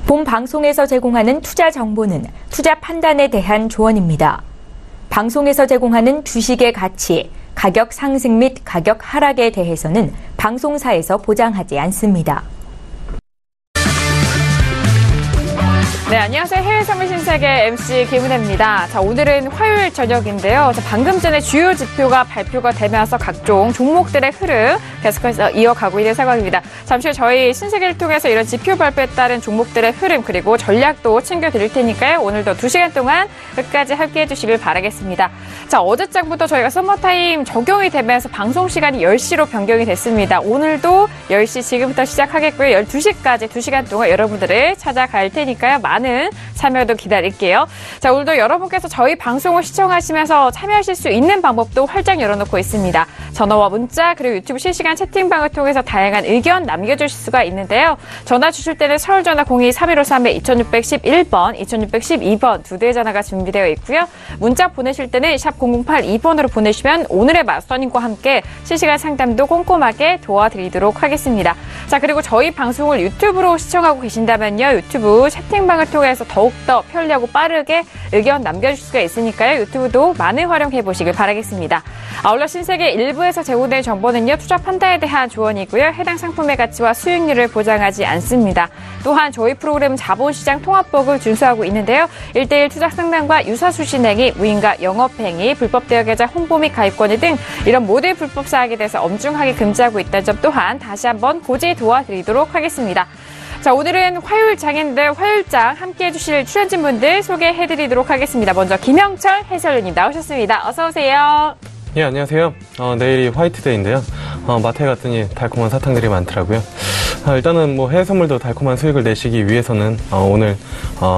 본 방송에서 제공하는 투자 정보는 투자 판단에 대한 조언입니다. 방송에서 제공하는 주식의 가치, 가격 상승 및 가격 하락에 대해서는 방송사에서 보장하지 않습니다. 네, 안녕하세요. 해외 선물 신세계 MC 김은혜입니다. 자, 오늘은 화요일 저녁인데요. 자, 방금 전에 주요 지표가 발표가 되면서 각종 종목들의 흐름 계속해서 이어가고 있는 상황입니다. 잠시 후 저희 신세계를 통해서 이런 지표 발표에 따른 종목들의 흐름 그리고 전략도 챙겨드릴 테니까요. 오늘도 2시간 동안 끝까지 함께해 주시길 바라겠습니다. 자, 어제장부터 저희가 서머타임 적용이 되면서 방송 시간이 10시로 변경이 됐습니다. 오늘도 10시 지금부터 시작하겠고요. 12시까지 2시간 동안 여러분들을 찾아갈 테니까요. 많은 참여도 기다릴게요. 자, 오늘도 여러분께서 저희 방송을 시청하시면서 참여하실 수 있는 방법도 활짝 열어놓고 있습니다. 전화와 문자 그리고 유튜브 실시간 채팅방을 통해서 다양한 의견 남겨주실 수가 있는데요. 전화 주실 때는 서울 전화 02-3153-2611번, 2612번 두 대의 전화가 준비되어 있고요. 문자 보내실 때는 샵 0082번으로 보내시면 오늘의 마스터님과 함께 실시간 상담도 꼼꼼하게 도와드리도록 하겠습니다. 자, 그리고 저희 방송을 유튜브로 시청하고 계신다면요. 유튜브 채팅방을 통해서 더욱더 편리하고 빠르게 의견 남겨주실 수가 있으니까요. 유튜브도 많이 활용해보시길 바라겠습니다. 아울러 신세계 1부에서 제공된 정보는요. 투자 판단에 대한 조언이고요. 해당 상품의 가치와 수익률을 보장하지 않습니다. 또한 저희 프로그램 자본시장 통합법을 준수하고 있는데요. 1:1 투자 상담과 유사수 신행위, 무인가 영업행위, 불법 대여 계좌 홍보 및 가입권의 등 이런 모든 불법 사항에 대해서 엄중하게 금지하고 있다는 점 또한 다시 한번 고지 도와드리도록 하겠습니다. 자, 오늘은 화요일장인데 화요일장 함께해 주실 출연진분들 소개해드리도록 하겠습니다. 먼저 김형철 해설위원님 나오셨습니다. 어서 오세요. 예, 안녕하세요. 내일이 화이트데이인데요. 마트에 갔더니 달콤한 사탕들이 많더라고요. 일단은 뭐 해외 선물도 달콤한 수익을 내시기 위해서는 오늘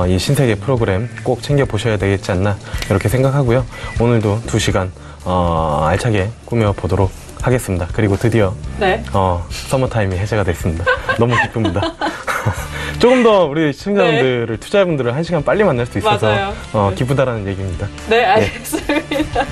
이 신세계 프로그램 꼭 챙겨보셔야 되겠지 않나 이렇게 생각하고요. 오늘도 2시간 알차게 꾸며보도록 하겠습니다. 그리고 드디어 네. 서머타임이 해제가 됐습니다. 너무 기쁩니다. 조금 더 우리 시청자분들을 네. 투자자분들을 1시간 빨리 만날 수 있어서 맞아요. 기쁘다라는 얘기입니다. 네, 알겠습니다.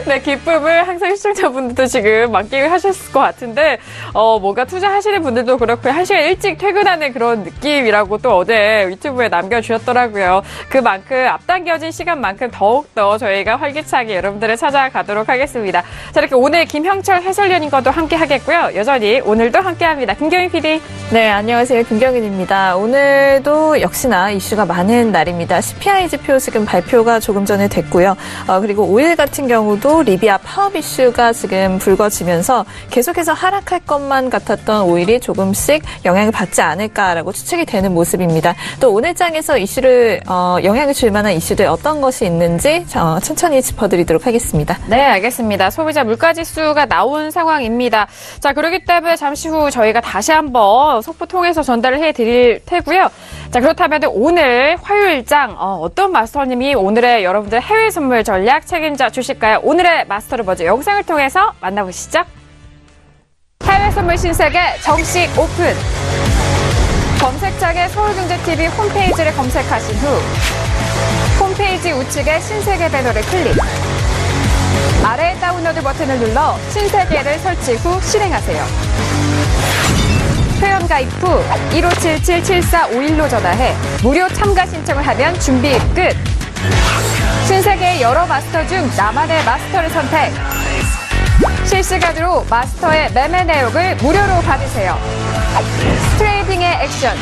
네, 기쁨을 항상 시청자분들도 지금 만끽을 하셨을 것 같은데, 뭔가 투자하시는 분들도 그렇고요. 1시간 일찍 퇴근하는 그런 느낌이라고 또 어제 유튜브에 남겨주셨더라고요. 그만큼 앞당겨진 시간만큼 더욱더 저희가 활기차게 여러분들을 찾아가도록 하겠습니다. 자, 이렇게 오늘 김형철 해설위원님과도 함께 하겠고요. 여전히 오늘도 함께 합니다. 김경인 PD. 네, 안녕하세요. 김경인입니다. 오늘도 역시나 이슈가 많은 날입니다. CPI 지표 지금 발표가 조금 전에 됐고요. 그리고 오일 같은 경우도 리비아 파업 이슈가 지금 불거지면서 계속해서 하락할 것만 같았던 오일이 조금씩 영향을 받지 않을까라고 추측이 되는 모습입니다. 또 오늘 장에서 이슈를 영향을 줄 만한 이슈들 어떤 것이 있는지 천천히 짚어드리도록 하겠습니다. 네, 알겠습니다. 소비자 물가지수가 나온 상황입니다. 자, 그렇기 때문에 잠시 후 저희가 다시 한번 속보 통해서 전달을 해드릴 테고요. 자, 그렇다면 오늘 화요일장 어떤 마스터님이 오늘의 여러분들 해외 선물 전략 책임져 주실까요? 오늘의 마스터를 먼저 영상을 통해서 만나보시죠. 해외 선물 신세계 정식 오픈. 검색창에 서울경제TV 홈페이지를 검색하신 후 홈페이지 우측에 신세계 배너를 클릭. 아래 다운로드 버튼을 눌러 신세계를 설치 후 실행하세요. 회원 가입 후 1577-7451로 전화해 무료 참가 신청을 하면 준비 끝. 신세계의 여러 마스터 중 나만의 마스터를 선택. 실시간으로 마스터의 매매 내역을 무료로 받으세요. 트레이딩의 액션,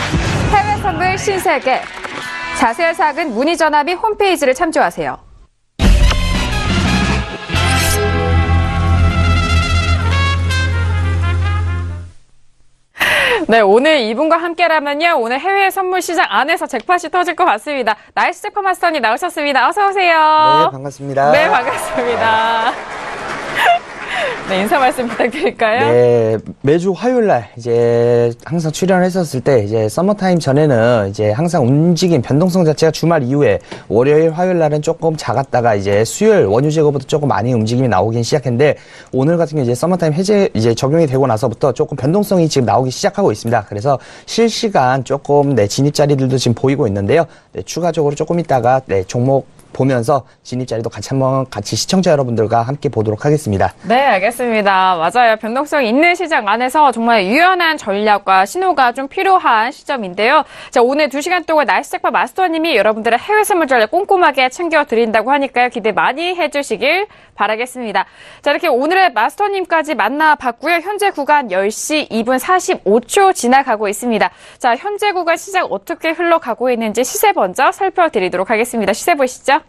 해외 선물 신세계. 자세한 사항은 문의 전화 및 홈페이지를 참조하세요. 네, 오늘 이분과 함께라면요. 오늘 해외 선물 시장 안에서 잭팟이 터질 것 같습니다. 나이스 잭팟 마스터님 나오셨습니다. 어서 오세요. 네, 반갑습니다. 네, 반갑습니다. 네, 인사 말씀 부탁드릴까요? 네, 매주 화요일 날 이제 항상 출연을 했었을 때 이제 서머타임 전에는 이제 항상 움직임 변동성 자체가 주말 이후에 월요일 화요일 날은 조금 작았다가 이제 수요일 원유 제거부터 조금 많이 움직임이 나오긴 시작했는데 오늘 같은 경우 이제 서머타임 해제 이제 적용이 되고 나서부터 조금 변동성이 지금 나오기 시작하고 있습니다. 그래서 실시간 조금 진입 자리들도 지금 보이고 있는데요. 네, 추가적으로 조금 있다가 종목 보면서 진입 자리도 같이 시청자 여러분들과 함께 보도록 하겠습니다. 네, 알겠습니다. 맞아요. 변동성 있는 시장 안에서 정말 유연한 전략과 신호가 좀 필요한 시점인데요. 자, 오늘 2시간 동안 날씨작가 마스터님이 여러분들의 해외 선물 전략 꼼꼼하게 챙겨드린다고 하니까요. 기대 많이 해주시길 바라겠습니다. 자, 이렇게 오늘의 마스터님까지 만나봤고요. 현재 구간 10시 2분 45초 지나가고 있습니다. 자, 현재 구간 시장 어떻게 흘러가고 있는지 시세 먼저 살펴드리도록 하겠습니다. 시세 보시죠.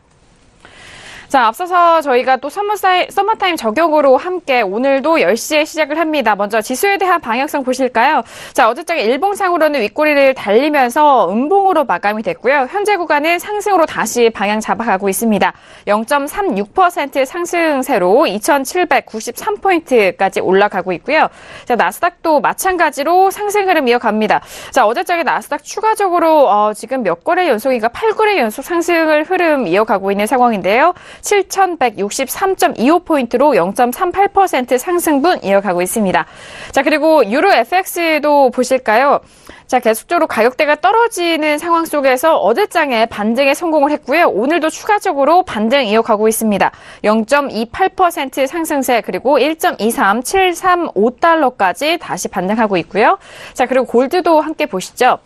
자, 앞서서 저희가 또 서머타임 적용으로 함께 오늘도 10시에 시작을 합니다. 먼저 지수에 대한 방향성 보실까요? 자, 어제장에 일봉상으로는 윗꼬리를 달리면서 음봉으로 마감이 됐고요. 현재 구간은 상승으로 다시 방향 잡아가고 있습니다. 0.36% 상승세로 2,793포인트까지 올라가고 있고요. 자, 나스닥도 마찬가지로 상승 흐름 이어갑니다. 자, 어제장에 나스닥 추가적으로 지금 몇 거래 연속인가 8거래 연속 상승을 흐름 이어가고 있는 상황인데요. 7,163.25포인트로 0.38% 상승분 이어가고 있습니다. 자, 그리고 유로 FX도 보실까요? 자, 계속적으로 가격대가 떨어지는 상황 속에서 어제장에 반등에 성공을 했고요. 오늘도 추가적으로 반등 이어가고 있습니다. 0.28% 상승세 그리고 1.23735달러까지 다시 반등하고 있고요. 자, 그리고 골드도 함께 보시죠.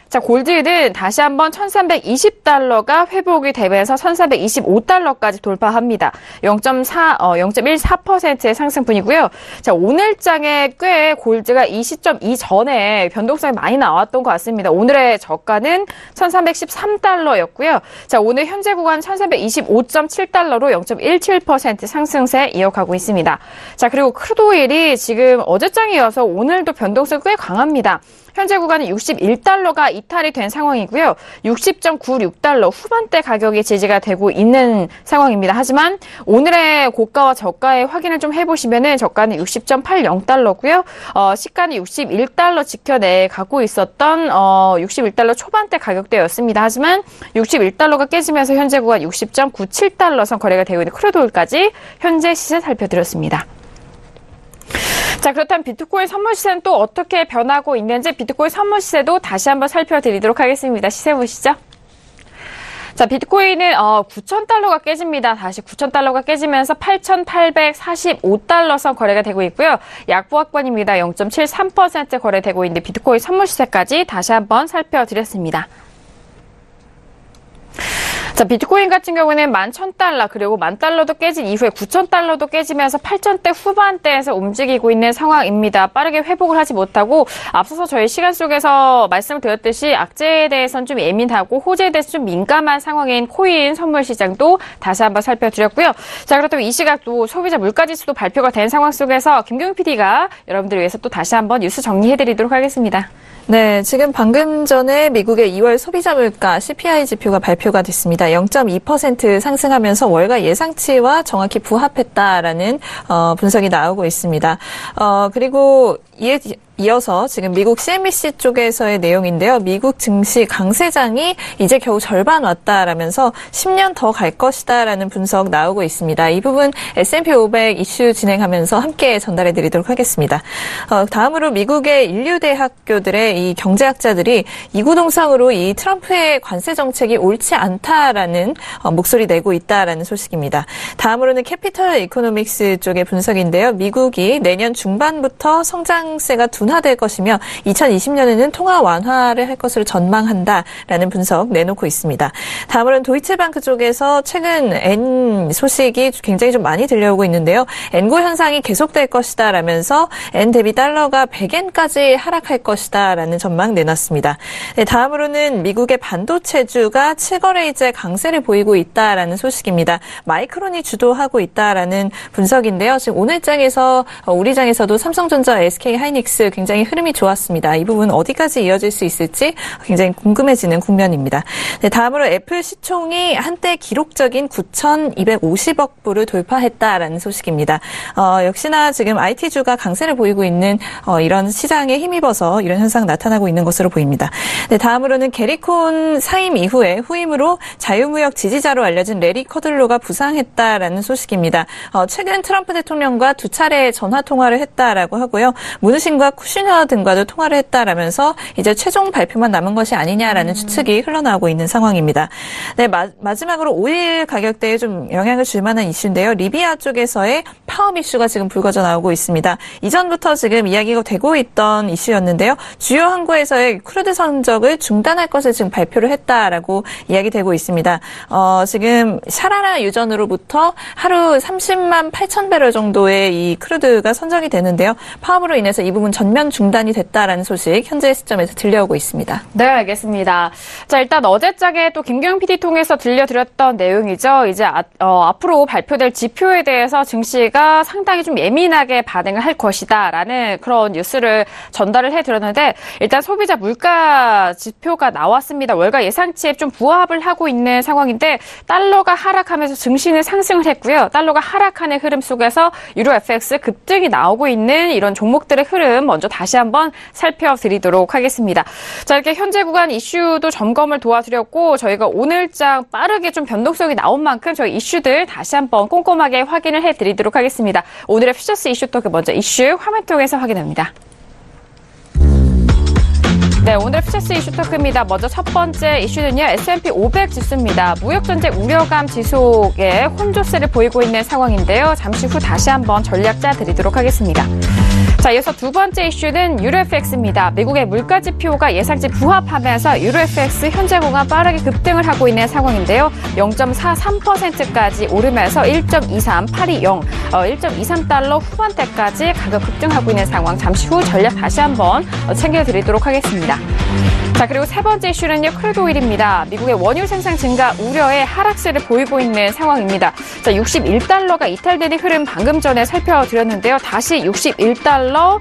자, 골드는 다시 한번 1,320달러가 회복이 되면서 1,325달러까지 돌파합니다. 0.14%의 상승분이고요. 자, 오늘장에 꽤 골드가 이 시점 이전에 변동성이 많이 나왔던 것 같습니다. 오늘의 저가는 1,313달러였고요. 자, 오늘 현재 구간 1,325.7달러로 0.17% 상승세 이어가고 있습니다. 자, 그리고 크루드오일이 지금 어제장에 이어서 오늘도 변동성이 꽤 강합니다. 현재 구간은 61달러가 이탈이 된 상황이고요. 60.96달러 후반대 가격이 지지가 되고 있는 상황입니다. 하지만 오늘의 고가와 저가의 확인을 좀 해보시면은 저가는 60.80달러고요. 시가는 61달러 지켜내 가고 있었던 61달러 초반대 가격대였습니다. 하지만 61달러가 깨지면서 현재 구간 60.97달러 선 거래가 되고 있는 크루드오일까지 현재 시세 살펴드렸습니다. 자, 그렇다면 비트코인 선물 시세는 또 어떻게 변하고 있는지 비트코인 선물 시세도 다시 한번 살펴드리도록 하겠습니다. 시세 보시죠. 자, 비트코인은 9,000달러가 깨집니다. 다시 9,000달러가 깨지면서 8,845달러 선 거래가 되고 있고요. 약보합권입니다. 0.73% 거래되고 있는데 비트코인 선물 시세까지 다시 한번 살펴드렸습니다. 자, 비트코인 같은 경우는 11,000달러 그리고 10,000달러도 깨진 이후에 9,000달러도 깨지면서 8,000대 후반대에서 움직이고 있는 상황입니다. 빠르게 회복을 하지 못하고 앞서서 저희 시간 속에서 말씀을 드렸듯이 악재에 대해서는 좀 예민하고 호재에 대해서 좀 민감한 상황인 코인 선물 시장도 다시 한번 살펴드렸고요. 자, 그렇다면 이 시각 또 소비자 물가지수도 발표가 된 상황 속에서 김경희 PD가 여러분들을 위해서 또 다시 한번 뉴스 정리해드리도록 하겠습니다. 네, 지금 방금 전에 미국의 2월 소비자 물가 CPI 지표가 발표가 됐습니다. 0.2% 상승하면서 월가 예상치와 정확히 부합했다라는 분석이 나오고 있습니다. 그리고 이어서 지금 미국 CNBC 쪽에서의 내용인데요. 미국 증시 강세장이 이제 겨우 절반 왔다라면서 10년 더 갈 것이다라는 분석 나오고 있습니다. 이 부분 S&P 500 이슈 진행하면서 함께 전달해 드리도록 하겠습니다. 다음으로 미국의 인류대학교들의 이 경제학자들이 이구동성으로 이 트럼프의 관세 정책이 옳지 않다라는 목소리 내고 있다라는 소식입니다. 다음으로는 캐피털 이코노믹스 쪽의 분석인데요. 미국이 내년 중반부터 성장세가 둔화될 것이며 2020년에는 통화 완화를 할 것으로 전망한다라는 분석 내놓고 있습니다. 다음으로는 도이체방크 쪽에서 최근 N 소식이 굉장히 좀 많이 들려오고 있는데요. N고 현상이 계속될 것이다라면서 N 대비 달러가 100엔까지 하락할 것이다라는 전망 내놨습니다. 네, 다음으로는 미국의 반도체주가 7거래이제 강세를 보이고 있다라는 소식입니다. 마이크론이 주도하고 있다라는 분석인데요. 지금 오늘장에서 우리 장에서도 삼성전자, SK하이닉스 굉장히 흐름이 좋았습니다. 이 부분 어디까지 이어질 수 있을지 굉장히 궁금해지는 국면입니다. 네, 다음으로 애플 시총이 한때 기록적인 9,250억 불을 돌파했다라는 소식입니다. 역시나 지금 IT주가 강세를 보이고 있는 이런 시장에 힘입어서 이런 현상 나타나고 있는 것으로 보입니다. 네, 다음으로는 게리콘 사임 이후에 후임으로 자유무역 지지자로 알려진 레리 커들로가 부상했다라는 소식입니다. 최근 트럼프 대통령과 2차례 전화 통화를 했다라고 하고요. 문우신과 쿠시너 등과도 통화를 했다라면서 이제 최종 발표만 남은 것이 아니냐라는 추측이 흘러나오고 있는 상황입니다. 네, 마지막으로 오일 가격대에 좀 영향을 줄 만한 이슈인데요. 리비아 쪽에서의 파업 이슈가 지금 불거져 나오고 있습니다. 이전부터 지금 이야기가 되고 있던 이슈였는데요. 주요 항구에서의 크루드 선적을 중단할 것을 지금 발표를 했다라고 이야기되고 있습니다. 지금 샤라라 유전으로부터 하루 30만 8천 배럴 정도의 이 크루드가 선적이 되는데요. 파업으로 인해서 이 부분 전면 중단이 됐다라는 소식 현재 시점에서 들려오고 있습니다. 네, 알겠습니다. 자, 일단 어제장에 또 김경영 PD 통해서 들려드렸던 내용이죠. 이제 앞으로 발표될 지표에 대해서 증시가 상당히 좀 예민하게 반응을 할 것이다라는 그런 뉴스를 전달을 해드렸는데 일단 소비자 물가 지표가 나왔습니다. 월가 예상치에 좀 부합을 하고 있는 상황인데 달러가 하락하면서 증시는 상승을 했고요. 달러가 하락하는 흐름 속에서 유로 FX 급등이 나오고 있는 이런 종목들의 흐름 먼저 다시 한번 살펴드리도록 하겠습니다. 자, 이렇게 현재 구간 이슈도 점검을 도와드렸고 저희가 오늘장 빠르게 좀 변동성이 나온 만큼 저희 이슈들 다시 한번 꼼꼼하게 확인을 해드리도록 하겠습니다. 오늘의 퓨처스 이슈 토크 먼저 이슈 화면 통해서 확인합니다. 네, 오늘 퓨처스 이슈 토크입니다. 먼저 첫 번째 이슈는요. S&P 500 지수입니다. 무역전쟁 우려감 지속에 혼조세를 보이고 있는 상황인데요. 잠시 후 다시 한번 전략자 드리도록 하겠습니다. 자, 이어서 두 번째 이슈는 유로FX입니다. 미국의 물가지표가 예상치 부합하면서 유로FX 현재 구간 빠르게 급등을 하고 있는 상황인데요. 0.43%까지 오르면서 1.23820, 1.23달러 후반대까지 가격 급등하고 있는 상황. 잠시 후 전략 다시 한번 챙겨드리도록 하겠습니다. 자, 그리고 세 번째 이슈는요. 크루드 오일입니다. 미국의 원유 생산 증가 우려에 하락세를 보이고 있는 상황입니다. 자, 61달러가 이탈되는 흐름 방금 전에 살펴드렸는데요. 다시 61달러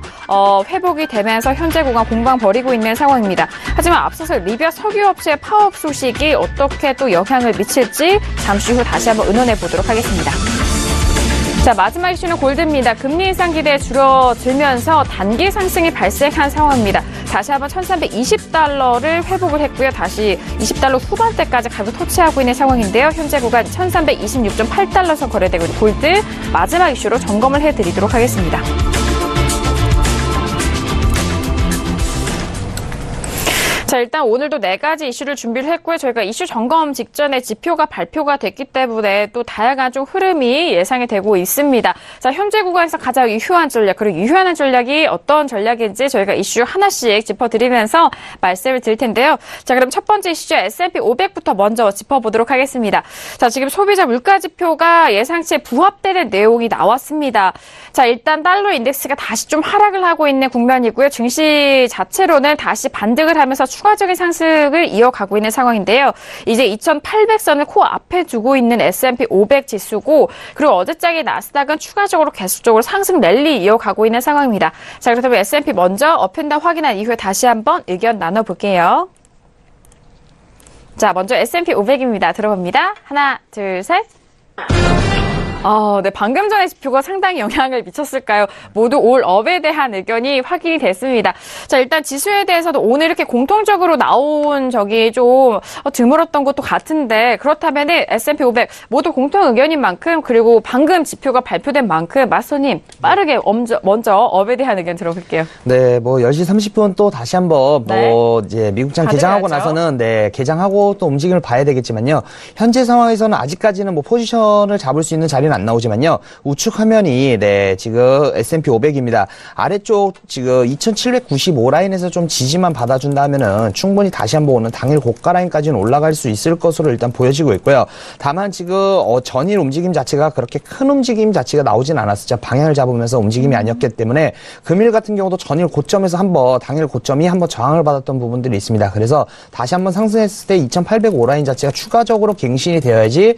회복이 되면서 현재 구간 공방 벌이고 있는 상황입니다. 하지만 앞서서 리비아 석유업체의 파업 소식이 어떻게 또 영향을 미칠지 잠시 후 다시 한번 의논해 보도록 하겠습니다. 자, 마지막 이슈는 골드입니다. 금리 인상 기대에 줄어들면서 단기 상승이 발생한 상황입니다. 다시 한번 1320달러를 회복을 했고요. 다시 20달러 후반대까지 가격 터치하고 있는 상황인데요. 현재 구간 1326.8달러에서 거래되고 있는 골드 마지막 이슈로 점검을 해드리도록 하겠습니다. 자, 일단 오늘도 4가지 이슈를 준비를 했고요. 저희가 이슈 점검 직전에 지표가 발표가 됐기 때문에 또 다양한 좀 흐름이 예상이 되고 있습니다. 자, 현재 구간에서 가장 유효한 전략, 그리고 유효한 전략이 어떤 전략인지 저희가 이슈 하나씩 짚어드리면서 말씀을 드릴 텐데요. 자, 그럼 첫 번째 이슈죠. S&P 500부터 먼저 짚어보도록 하겠습니다. 자, 지금 소비자 물가 지표가 예상치에 부합되는 내용이 나왔습니다. 자, 일단 달러 인덱스가 다시 좀 하락을 하고 있는 국면이고요. 증시 자체로는 다시 반등을 하면서 추가적인 상승을 이어가고 있는 상황인데요. 이제 2800선을 코앞에 두고 있는 S&P 500 지수고 그리고 어제장의 나스닥은 추가적으로 계속적으로 상승 랠리 이어가고 있는 상황입니다. 자, 그렇다면 S&P 먼저 업앤다운 확인한 이후에 다시 한번 의견 나눠볼게요. 자, 먼저 S&P 500입니다. 들어봅니다. 하나, 둘, 셋. 네, 방금 전에 지표가 상당히 영향을 미쳤을까요? 모두 올 업에 대한 의견이 확인이 됐습니다. 자, 일단 지수에 대해서도 오늘 이렇게 공통적으로 나온 적이 좀 드물었던 것도 같은데 그렇다면 S&P 500 모두 공통 의견인 만큼 그리고 방금 지표가 발표된 만큼 마스터님 빠르게 먼저 업에 대한 의견 들어볼게요. 네, 뭐 10시 30분 또 다시 한번 이제 미국장 개장하고 나서는 개장하고 또 움직임을 봐야 되겠지만요. 현재 상황에서는 아직까지는 뭐 포지션을 잡을 수 있는 자리는 안 나오지만요. 우측 화면이 지금 S&P 500입니다. 아래쪽 지금 2795 라인에서 좀 지지만 받아준다면은 충분히 다시 한번 오는 당일 고가 라인까지는 올라갈 수 있을 것으로 일단 보여지고 있고요. 다만 지금 전일 움직임 자체가 그렇게 큰 움직임 자체가 나오진 않았었죠. 방향을 잡으면서 움직임이 아니었기 때문에 금일 같은 경우도 전일 고점에서 당일 고점이 한번 저항을 받았던 부분들이 있습니다. 그래서 다시 한번 상승했을 때 2805 라인 자체가 추가적으로 갱신이 되어야지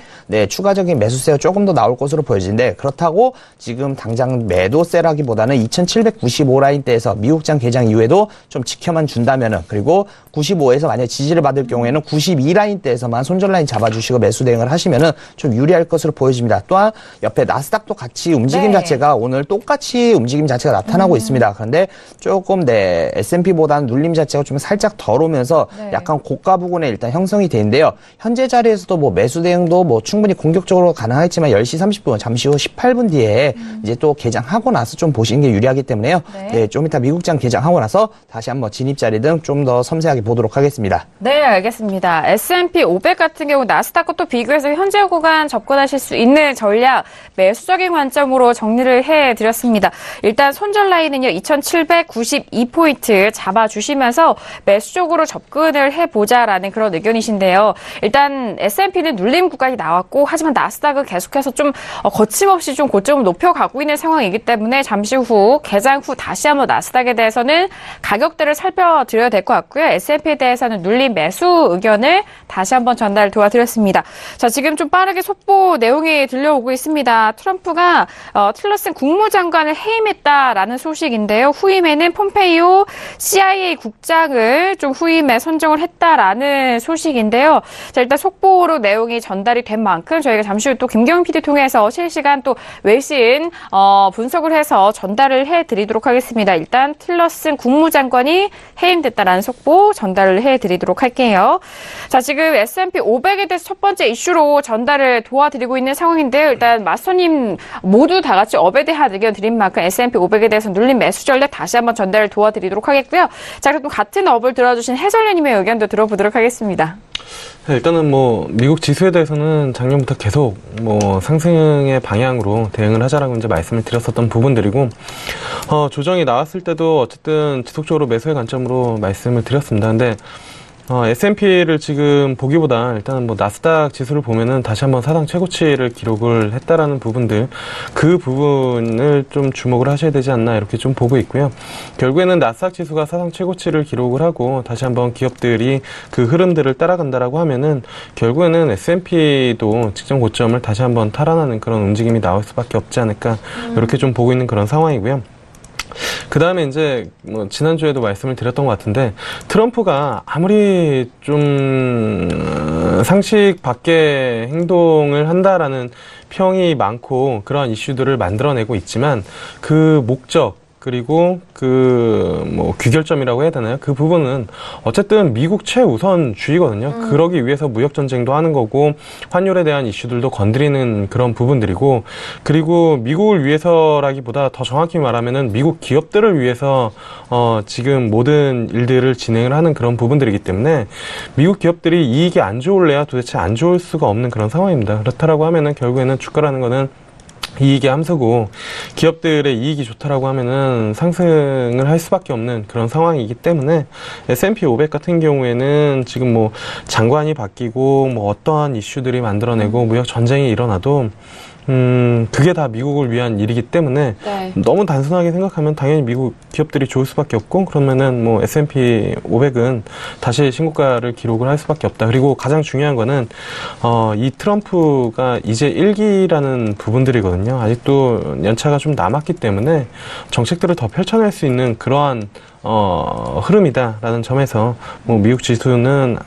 추가적인 매수세가 조금 더 나올 것으로 보여지는데 그렇다고 지금 당장 매도세라기보다는 2795 라인대에서 미국장 개장 이후에도 좀 지켜만 준다면은 그리고 95에서 만약 지지를 받을 경우에는 92 라인대에서만 손절 라인 잡아주시고 매수 대응을 하시면은 좀 유리할 것으로 보여집니다. 또한 옆에 나스닥도 같이 움직임 자체가 오늘 똑같이 움직임 자체가 나타나고 있습니다. 그런데 조금 S&P보다는 눌림 자체가 좀 살짝 덜 오면서 약간 고가 부근에 일단 형성이 되는데요. 현재 자리에서도 뭐 매수 대응도 뭐 충분히 공격적으로 가능하겠지만 10시 30분, 잠시 후 18분 뒤에 이제 또 개장하고 나서 좀 보시는 게 유리하기 때문에요. 네, 좀 이따 미국장 개장하고 나서 다시 한번 진입 자리 등 좀 더 섬세하게 보도록 하겠습니다. 네, 알겠습니다. S&P 500 같은 경우 나스닥과 또 비교해서 현재 구간 접근하실 수 있는 전략 매수적인 관점으로 정리를 해드렸습니다. 일단 손절 라인은요 2792포인트 잡아주시면서 매수적으로 접근을 해보자라는 그런 의견이신데요. 일단 S&P는 눌림 구간이 나왔고 하지만 나스닥은 계속해서 좀 거침없이 좀 고점을 높여가고 있는 상황이기 때문에 잠시 후 개장 후 다시 한번 나스닥에 대해서는 가격대를 살펴드려야 될 것 같고요. S&P에 대해서는 눌림 매수 의견을 다시 한번 전달 도와드렸습니다. 자, 지금 좀 빠르게 속보 내용이 들려오고 있습니다. 트럼프가 틸러슨 국무장관을 해임했다라는 소식인데요. 후임에는 폼페이오 CIA 국장을 좀 후임에 선정을 했다라는 소식인데요. 자, 일단 속보로 내용이 전달이 된 만큼 저희가 잠시 후 또 김경훈 PD 통해서 실시간 또 외신 분석을 해서 전달을 해드리도록 하겠습니다. 일단 틸러슨 국무장관이 해임됐다라는 속보 전달을 해드리도록 할게요. 자, 지금 S&P 500에 대해서 첫 번째 이슈로 전달을 도와드리고 있는 상황인데요. 일단 마스터님 모두 다 같이 업에 대한 의견 드린 만큼 S&P 500에 대해서 눌린 매수 전략 다시 한번 전달을 도와드리도록 하겠고요. 자, 그럼 같은 업을 들어주신 해설위님의 의견도 들어보도록 하겠습니다. 네, 일단은 뭐 미국 지수에 대해서는 작년부터 계속 뭐 상승의 방향으로 대응을 하자라고 이제 말씀을 드렸었던 부분들이고 조정이 나왔을 때도 어쨌든 지속적으로 매수의 관점으로 말씀을 드렸습니다. 근데 S&P를 지금 보기보다 일단은 뭐 나스닥 지수를 보면은 다시 한번 사상 최고치를 기록을 했다라는 부분들, 그 부분을 좀 주목을 하셔야 되지 않나 이렇게 좀 보고 있고요. 결국에는 나스닥 지수가 사상 최고치를 기록을 하고 다시 한번 기업들이 그 흐름들을 따라간다라고 하면은 결국에는 S&P도 직전 고점을 다시 한번 탈환하는 그런 움직임이 나올 수밖에 없지 않을까 이렇게 좀 보고 있는 그런 상황이고요. 그 다음에 이제 뭐 지난주에도 말씀을 드렸던 것 같은데 트럼프가 아무리 좀 상식 밖의 행동을 한다라는 평이 많고 그러한 이슈들을 만들어내고 있지만 그 목적 그리고 뭐 귀결점이라고 해야 되나요? 그 부분은 어쨌든 미국 최우선주의거든요. 그러기 위해서 무역전쟁도 하는 거고 환율에 대한 이슈들도 건드리는 그런 부분들이고 그리고 미국을 위해서라기보다 더 정확히 말하면은 미국 기업들을 위해서 지금 모든 일들을 진행을 하는 그런 부분들이기 때문에 미국 기업들이 이익이 안 좋을래야 도대체 안 좋을 수가 없는 그런 상황입니다. 그렇다라고 하면은 결국에는 주가라는 거는 이익의 함수고 기업들의 이익이 좋다라고 하면은 상승을 할 수밖에 없는 그런 상황이기 때문에 S&P 500 같은 경우에는 지금 뭐 장관이 바뀌고 뭐 어떠한 이슈들이 만들어내고 무역 전쟁이 일어나도 그게 다 미국을 위한 일이기 때문에 너무 단순하게 생각하면 당연히 미국 기업들이 좋을 수밖에 없고 그러면은 뭐 S&P 500은 다시 신고가를 기록을 할 수밖에 없다. 그리고 가장 중요한 거는 이 트럼프가 이제 1기라는 부분들이거든요. 아직도 연차가 좀 남았기 때문에 정책들을 더 펼쳐낼 수 있는 그러한 흐름이다라는 점에서 뭐 미국 지수는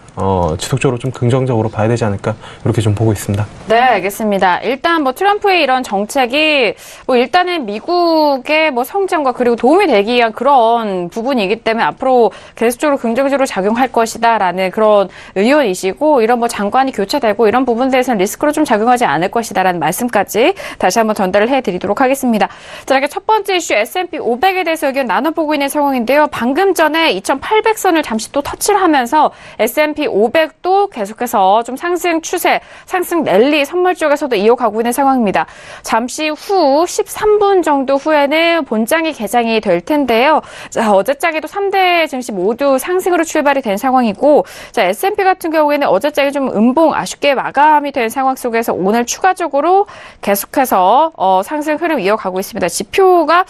지속적으로 좀 긍정적으로 봐야 되지 않을까 이렇게 좀 보고 있습니다. 네, 알겠습니다. 일단 뭐 트럼프의 이런 정책이 뭐 일단은 미국의 뭐 성장과 그리고 도움이 되기 위한 그런 부분이기 때문에 앞으로 계속적으로 긍정적으로 작용할 것이다라는 그런 의견이시고 이런 뭐 장관이 교체되고 이런 부분에 대해서는 리스크로 좀 작용하지 않을 것이다라는 말씀까지 다시 한번 전달을 해드리도록 하겠습니다. 자, 이렇게 첫 번째 이슈 S&P 500에 대해서 의견 나눠보고 있는 상황인데요. 방금 전에 2800선을 잠시 또 터치를 하면서 S&P 500도 계속해서 좀 상승 추세, 상승 랠리 선물 쪽에서도 이어가고 있는 상황입니다. 잠시 후 13분 정도 후에는 본장이 개장이 될 텐데요. 자, 어제장에도 3대 증시 모두 상승으로 출발이 된 상황이고, 자, S&P 같은 경우에는 어제장이 좀 음봉 아쉽게 마감이 된 상황 속에서 오늘 추가적으로 계속해서 상승 흐름 이어가고 있습니다. 지표가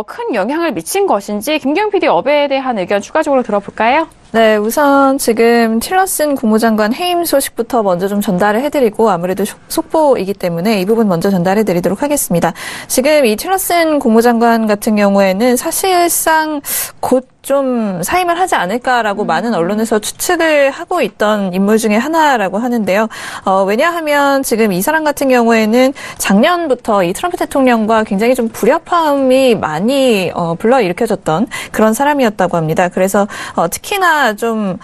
큰 영향을 미친 것인지 김경 PD 업에 대한 의견 추가적으로 들어볼까요? 네, 우선 지금 틸러슨 국무장관 해임 소식부터 먼저 좀 전달을 해드리고 아무래도 속보이기 때문에 이 부분 먼저 전달해드리도록 하겠습니다. 지금 이 틸러슨 국무장관 같은 경우에는 사실상 곧 좀 사임을 하지 않을까라고 많은 언론에서 추측을 하고 있던 인물 중에 하나라고 하는데요. 왜냐하면 지금 이 사람 같은 경우에는 작년부터 이 트럼프 대통령과 굉장히 좀 불협화음이 많이 불러일으켜졌던 그런 사람이었다고 합니다. 그래서 특히나 좀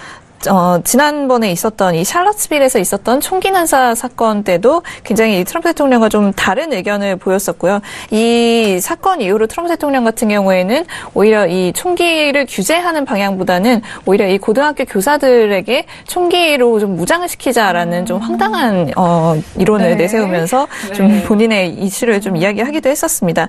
지난번에 있었던 이 샬럿스빌에서 있었던 총기 난사 사건 때도 굉장히 트럼프 대통령과 좀 다른 의견을 보였었고요. 이 사건 이후로 트럼프 대통령 같은 경우에는 오히려 이 총기를 규제하는 방향보다는 오히려 이 고등학교 교사들에게 총기로 좀 무장을 시키자라는 좀 황당한 이론을 내세우면서 좀 본인의 이슈를 좀 이야기하기도 했었습니다.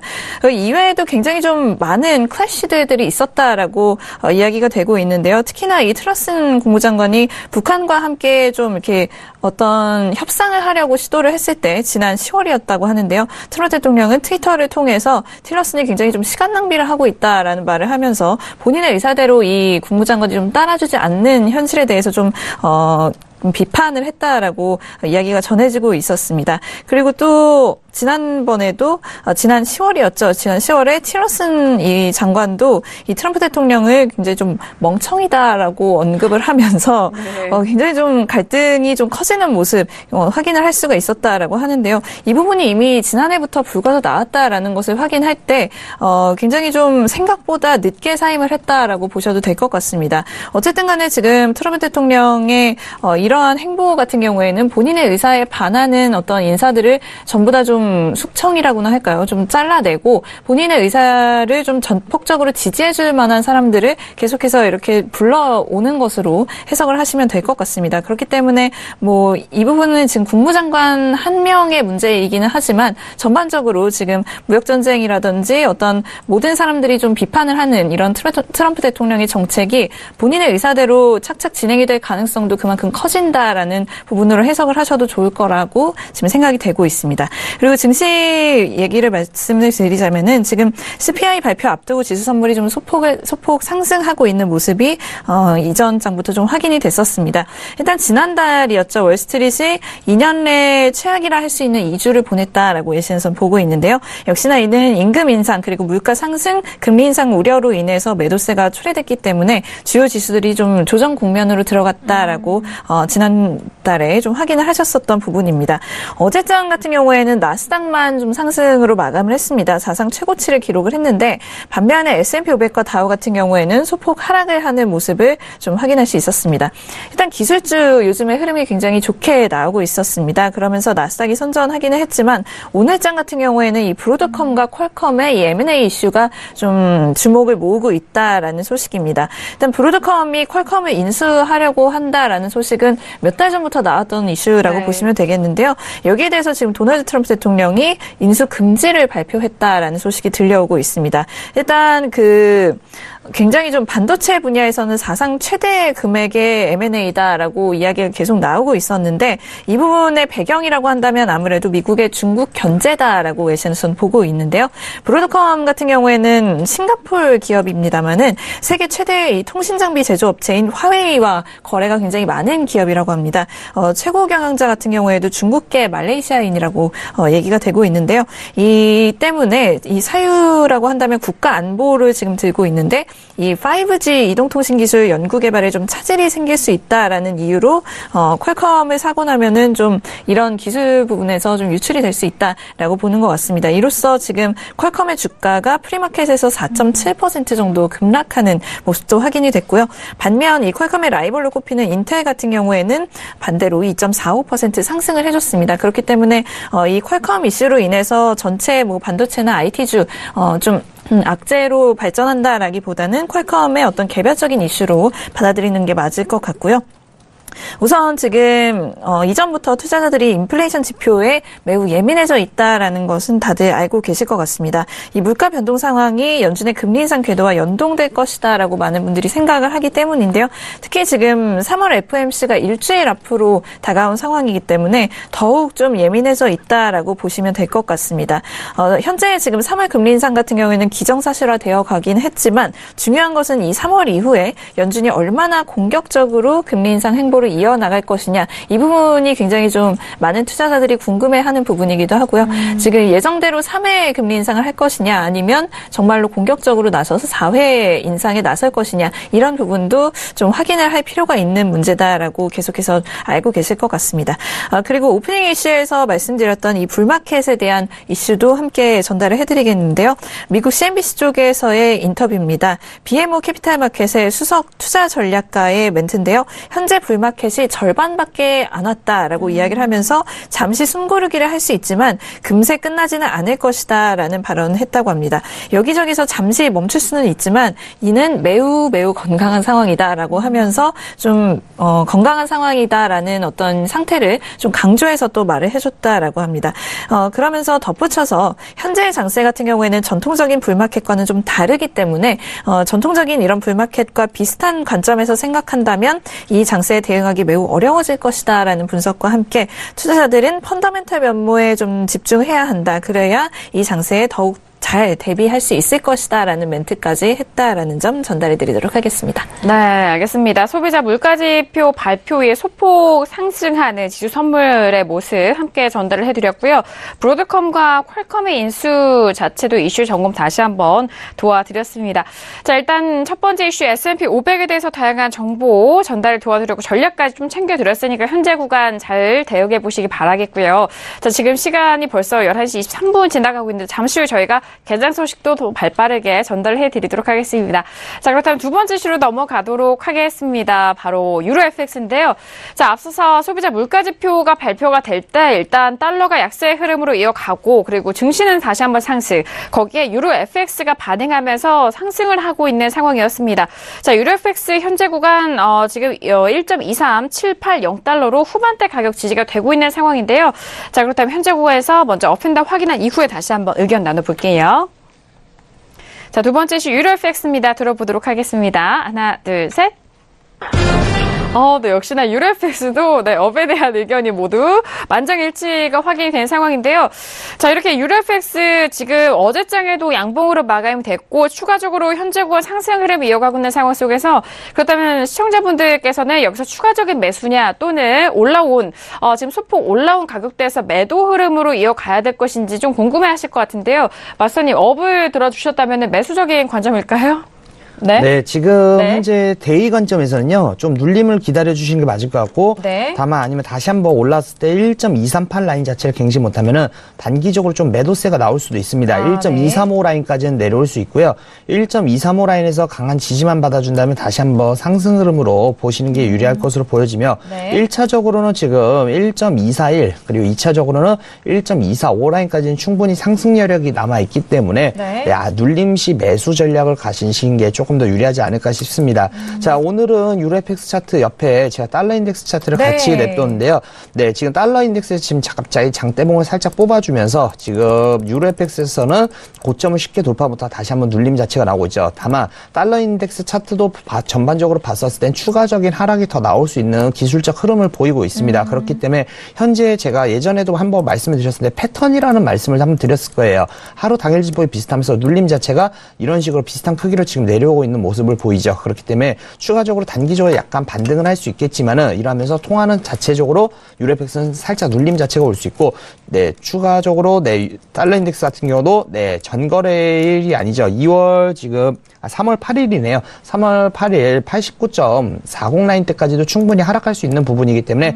이외에도 굉장히 좀 많은 클래시들이 있었다라고 이야기가 되고 있는데요. 특히나 이 틸러슨 국무장관이 북한과 함께 좀 이렇게 어떤 협상을 하려고 시도를 했을 때 지난 10월이었다고 하는데요. 트럼프 대통령은 트위터를 통해서 틸러슨이 굉장히 좀 시간 낭비를 하고 있다라는 말을 하면서 본인의 의사대로 이 국무장관이 좀 따라주지 않는 현실에 대해서 좀 비판을 했다라고 이야기가 전해지고 있었습니다. 그리고 또 지난번에도 지난 10월이었죠. 지난 10월에 틸러슨 이 장관도 이 트럼프 대통령을 굉장히 좀 멍청이다라고 언급을 하면서 굉장히 좀 갈등이 좀 커지는 모습 확인을 할 수가 있었다라고 하는데요. 이 부분이 이미 지난해부터 불거져 나왔다라는 것을 확인할 때 굉장히 좀 생각보다 늦게 사임을 했다라고 보셔도 될 것 같습니다. 어쨌든 간에 지금 트럼프 대통령의 이러한 행보 같은 경우에는 본인의 의사에 반하는 어떤 인사들을 전부 다 좀 숙청이라고나 할까요? 좀 잘라내고 본인의 의사를 좀 전폭적으로 지지해줄 만한 사람들을 계속해서 이렇게 불러오는 것으로 해석을 하시면 될 것 같습니다. 그렇기 때문에 뭐 이 부분은 지금 국무장관 한 명의 문제이기는 하지만 전반적으로 지금 무역전쟁이라든지 어떤 모든 사람들이 좀 비판을 하는 이런 트럼프 대통령의 정책이 본인의 의사대로 착착 진행이 될 가능성도 그만큼 커진다라는 부분으로 해석을 하셔도 좋을 거라고 지금 생각이 되고 있습니다. 그리고 증시 얘기를 말씀을 드리자면은 지금 CPI 발표 앞두고 지수 선물이 좀 소폭 상승하고 있는 모습이 이전 장부터 좀 확인이 됐었습니다. 일단 지난달이었죠. 월스트리트이 2년 내 최악이라 할 수 있는 2주를 보냈다라고 예시에서 보고 있는데요. 역시나 이는 임금 인상 그리고 물가 상승, 금리 인상 우려로 인해서 매도세가 초래됐기 때문에 주요 지수들이 좀 조정 국면으로 들어갔다라고 지난달에 좀 확인을 하셨었던 부분입니다. 어제장 같은 경우에는 나스닥만 좀 상승으로 마감을 했습니다. 사상 최고치를 기록을 했는데 반면에 S&P 500과 다우 같은 경우에는 소폭 하락을 하는 모습을 좀 확인할 수 있었습니다. 일단 기술주 요즘에 흐름이 굉장히 좋게 나오고 있었습니다. 그러면서 나스닥이 선전하기는 했지만 오늘장 같은 경우에는 이 브로드컴과 퀄컴의 이 M&A 이슈가 좀 주목을 모으고 있다라는 소식입니다. 일단 브로드컴이 퀄컴을 인수하려고 한다라는 소식은 몇 달 전부터 나왔던 이슈라고 보시면 되겠는데요. 여기에 대해서 지금 도널드 트럼프 대통령이 인수 금지를 발표했다라는 소식이 들려오고 있습니다. 일단 굉장히 좀 반도체 분야에서는 사상 최대 금액의 M&A다라고 이야기가 계속 나오고 있었는데 이 부분의 배경이라고 한다면 아무래도 미국의 중국 견제다라고 외신에서는 보고 있는데요. 브로드컴 같은 경우에는 싱가포르 기업입니다만은 세계 최대의 통신 장비 제조업체인 화웨이와 거래가 굉장히 많은 기업이라고 합니다. 최고 경영자 같은 경우에도 중국계 말레이시아인이라고 얘기가 되고 있는데요. 이 때문에 이 사유라고 한다면 국가 안보를 지금 들고 있는데 이 5G 이동통신 기술 연구 개발에 좀 차질이 생길 수 있다라는 이유로 퀄컴을 사고 나면은 좀 이런 기술 부분에서 좀 유출이 될 수 있다라고 보는 것 같습니다. 이로써 지금 퀄컴의 주가가 프리마켓에서 4.7% 정도 급락하는 모습도 확인이 됐고요. 반면 이 퀄컴의 라이벌로 꼽히는 인텔 같은 경우에는 반대로 2.45% 상승을 해줬습니다. 그렇기 때문에 이 퀄컴 이슈로 인해서 전체 뭐 반도체나 IT주 좀 악재로 발전한다라기보다는 퀄컴의 어떤 개별적인 이슈로 받아들이는 게 맞을 것 같고요. 우선 지금 이전부터 투자자들이 인플레이션 지표에 매우 예민해져 있다라는 것은 다들 알고 계실 것 같습니다. 이 물가 변동 상황이 연준의 금리 인상 궤도와 연동될 것이다라고 많은 분들이 생각을 하기 때문인데요. 특히 지금 3월 FOMC가 일주일 앞으로 다가온 상황이기 때문에 더욱 좀 예민해져 있다라고 보시면 될 것 같습니다. 현재 지금 3월 금리 인상 같은 경우에는 기정사실화되어 가긴 했지만 중요한 것은 이 3월 이후에 연준이 얼마나 공격적으로 금리 인상 행보를 이어나갈 것이냐 이 부분이 굉장히 좀 많은 투자자들이 궁금해하는 부분이기도 하고요. 지금 예정대로 3회 금리 인상을 할 것이냐 아니면 정말로 공격적으로 나서서 4회 인상에 나설 것이냐 이런 부분도 좀 확인을 할 필요가 있는 문제다라고 계속해서 알고 계실 것 같습니다. 그리고 오프닝 이슈에서 말씀드렸던 이 불마켓에 대한 이슈도 함께 전달을 해드리겠는데요. 미국 CNBC 쪽에서의 인터뷰입니다. BMO 캐피탈 마켓의 수석 투자 전략가의 멘트인데요. 현재 불마켓이 절반밖에 안 왔다라고 이야기를 하면서 잠시 숨고르기를 할 수 있지만 금세 끝나지는 않을 것이다라는 발언을 했다고 합니다. 여기저기서 잠시 멈출 수는 있지만 이는 매우 건강한 상황이다라고 하면서 좀 건강한 상황이다라는 어떤 상태를 좀 강조해서 또 말을 해줬다라고 합니다. 그러면서 덧붙여서 현재의 장세 같은 경우에는 전통적인 불마켓과는 좀 다르기 때문에 전통적인 이런 불마켓과 비슷한 관점에서 생각한다면 이 장세에 대응하기 매우 어려워질 것이다라는 분석과 함께 투자자들은 펀더멘털 면모에 좀 집중해야 한다. 그래야 이 장세에 더욱 잘 대비할 수 있을 것이다라는 멘트까지 했다라는 점 전달해드리도록 하겠습니다. 네, 알겠습니다. 소비자 물가지표 발표 후에 소폭 상승하는 지수 선물의 모습 함께 전달을 해드렸고요. 브로드컴과 퀄컴의 인수 자체도 이슈 점검 다시 한번 도와드렸습니다. 자, 일단 첫 번째 이슈 S&P 500에 대해서 다양한 정보 전달을 도와드렸고 전략까지 좀 챙겨드렸으니까 현재 구간 잘 대응해 보시기 바라겠고요. 자, 지금 시간이 벌써 11시 23분 지나가고 있는데 잠시 후 저희가 개장 소식도 더 발빠르게 전달해 드리도록 하겠습니다. 자, 그렇다면 두 번째 이슈로 넘어가도록 하겠습니다. 바로 유로 FX인데요. 자, 앞서서 소비자 물가지표가 발표가 될 때 일단 달러가 약세의 흐름으로 이어가고 그리고 증시는 다시 한번 상승. 거기에 유로 FX가 반응하면서 상승을 하고 있는 상황이었습니다. 자, 유로 FX 현재 구간 지금 1.23780달러로 후반대 가격 지지가 되고 있는 상황인데요. 자, 그렇다면 현재 구간에서 먼저 업앤다운 확인한 이후에 다시 한번 의견 나눠볼게요. 자, 두 번째 이슈 유로 FX입니다. 들어보도록 하겠습니다. 하나, 둘, 셋. 네, 역시나 유로 FX도 업에 대한 의견이 모두 만장일치가 확인이 된 상황인데요. 자, 이렇게 유로 FX 지금 어제장에도 양봉으로 마감이 됐고 추가적으로 현재 구간 상승 흐름이 이어가고 있는 상황 속에서 그렇다면 시청자분들께서는 여기서 추가적인 매수냐 또는 지금 소폭 올라온 가격대에서 매도 흐름으로 이어가야 될 것인지 좀 궁금해하실 것 같은데요. 마스터님, 업을 들어주셨다면 매수적인 관점일까요? 네, 지금 현재 대의 관점에서는요, 좀 눌림을 기다려주시는 게 맞을 것 같고, 다만 아니면 다시 한번 올랐을 때 1.238 라인 자체를 갱신 못하면은 단기적으로 좀 매도세가 나올 수도 있습니다. 1.235 라인까지는 내려올 수 있고요. 1.235 라인에서 강한 지지만 받아준다면 다시 한번 상승 흐름으로 보시는 게 유리할 것으로 보여지며, 1차적으로는 지금 1.241 그리고 2차적으로는 1.245 라인까지는 충분히 상승 여력이 남아있기 때문에 눌림 시 매수 전략을 가시는 게 조금 더 유리하지 않을까 싶습니다. 자, 오늘은 유로 FX 차트 옆에 제가 달러 인덱스 차트를 같이 냅뒀는데요. 네, 지금 달러 인덱스에서 지금 갑자기 장대봉을 살짝 뽑아주면서 지금 유로 FX에서는 고점을 쉽게 돌파부터 다시 한번 눌림 자체가 나오고 있죠. 다만 달러 인덱스 차트도 전반적으로 봤었을 땐 추가적인 하락이 더 나올 수 있는 기술적 흐름을 보이고 있습니다. 그렇기 때문에 현재 제가 예전에도 한번 말씀을 드렸었는데 패턴이라는 말씀을 한번 드렸을 거예요. 하루 당일 지표에 비슷하면서 눌림 자체가 이런 식으로 비슷한 크기로 지금 내려오고 있는 모습을 보이죠. 그렇기 때문에 추가적으로 단기적으로 약간 반등은 할 수 있겠지만은 이러면서 통화는 자체적으로 유로 FX는 살짝 눌림 자체가 올 수 있고, 추가적으로 달러 인덱스 같은 경우도 전거래일이 아니죠. 3월 8일이네요. 3월 8일 89.40 라인 때까지도 충분히 하락할 수 있는 부분이기 때문에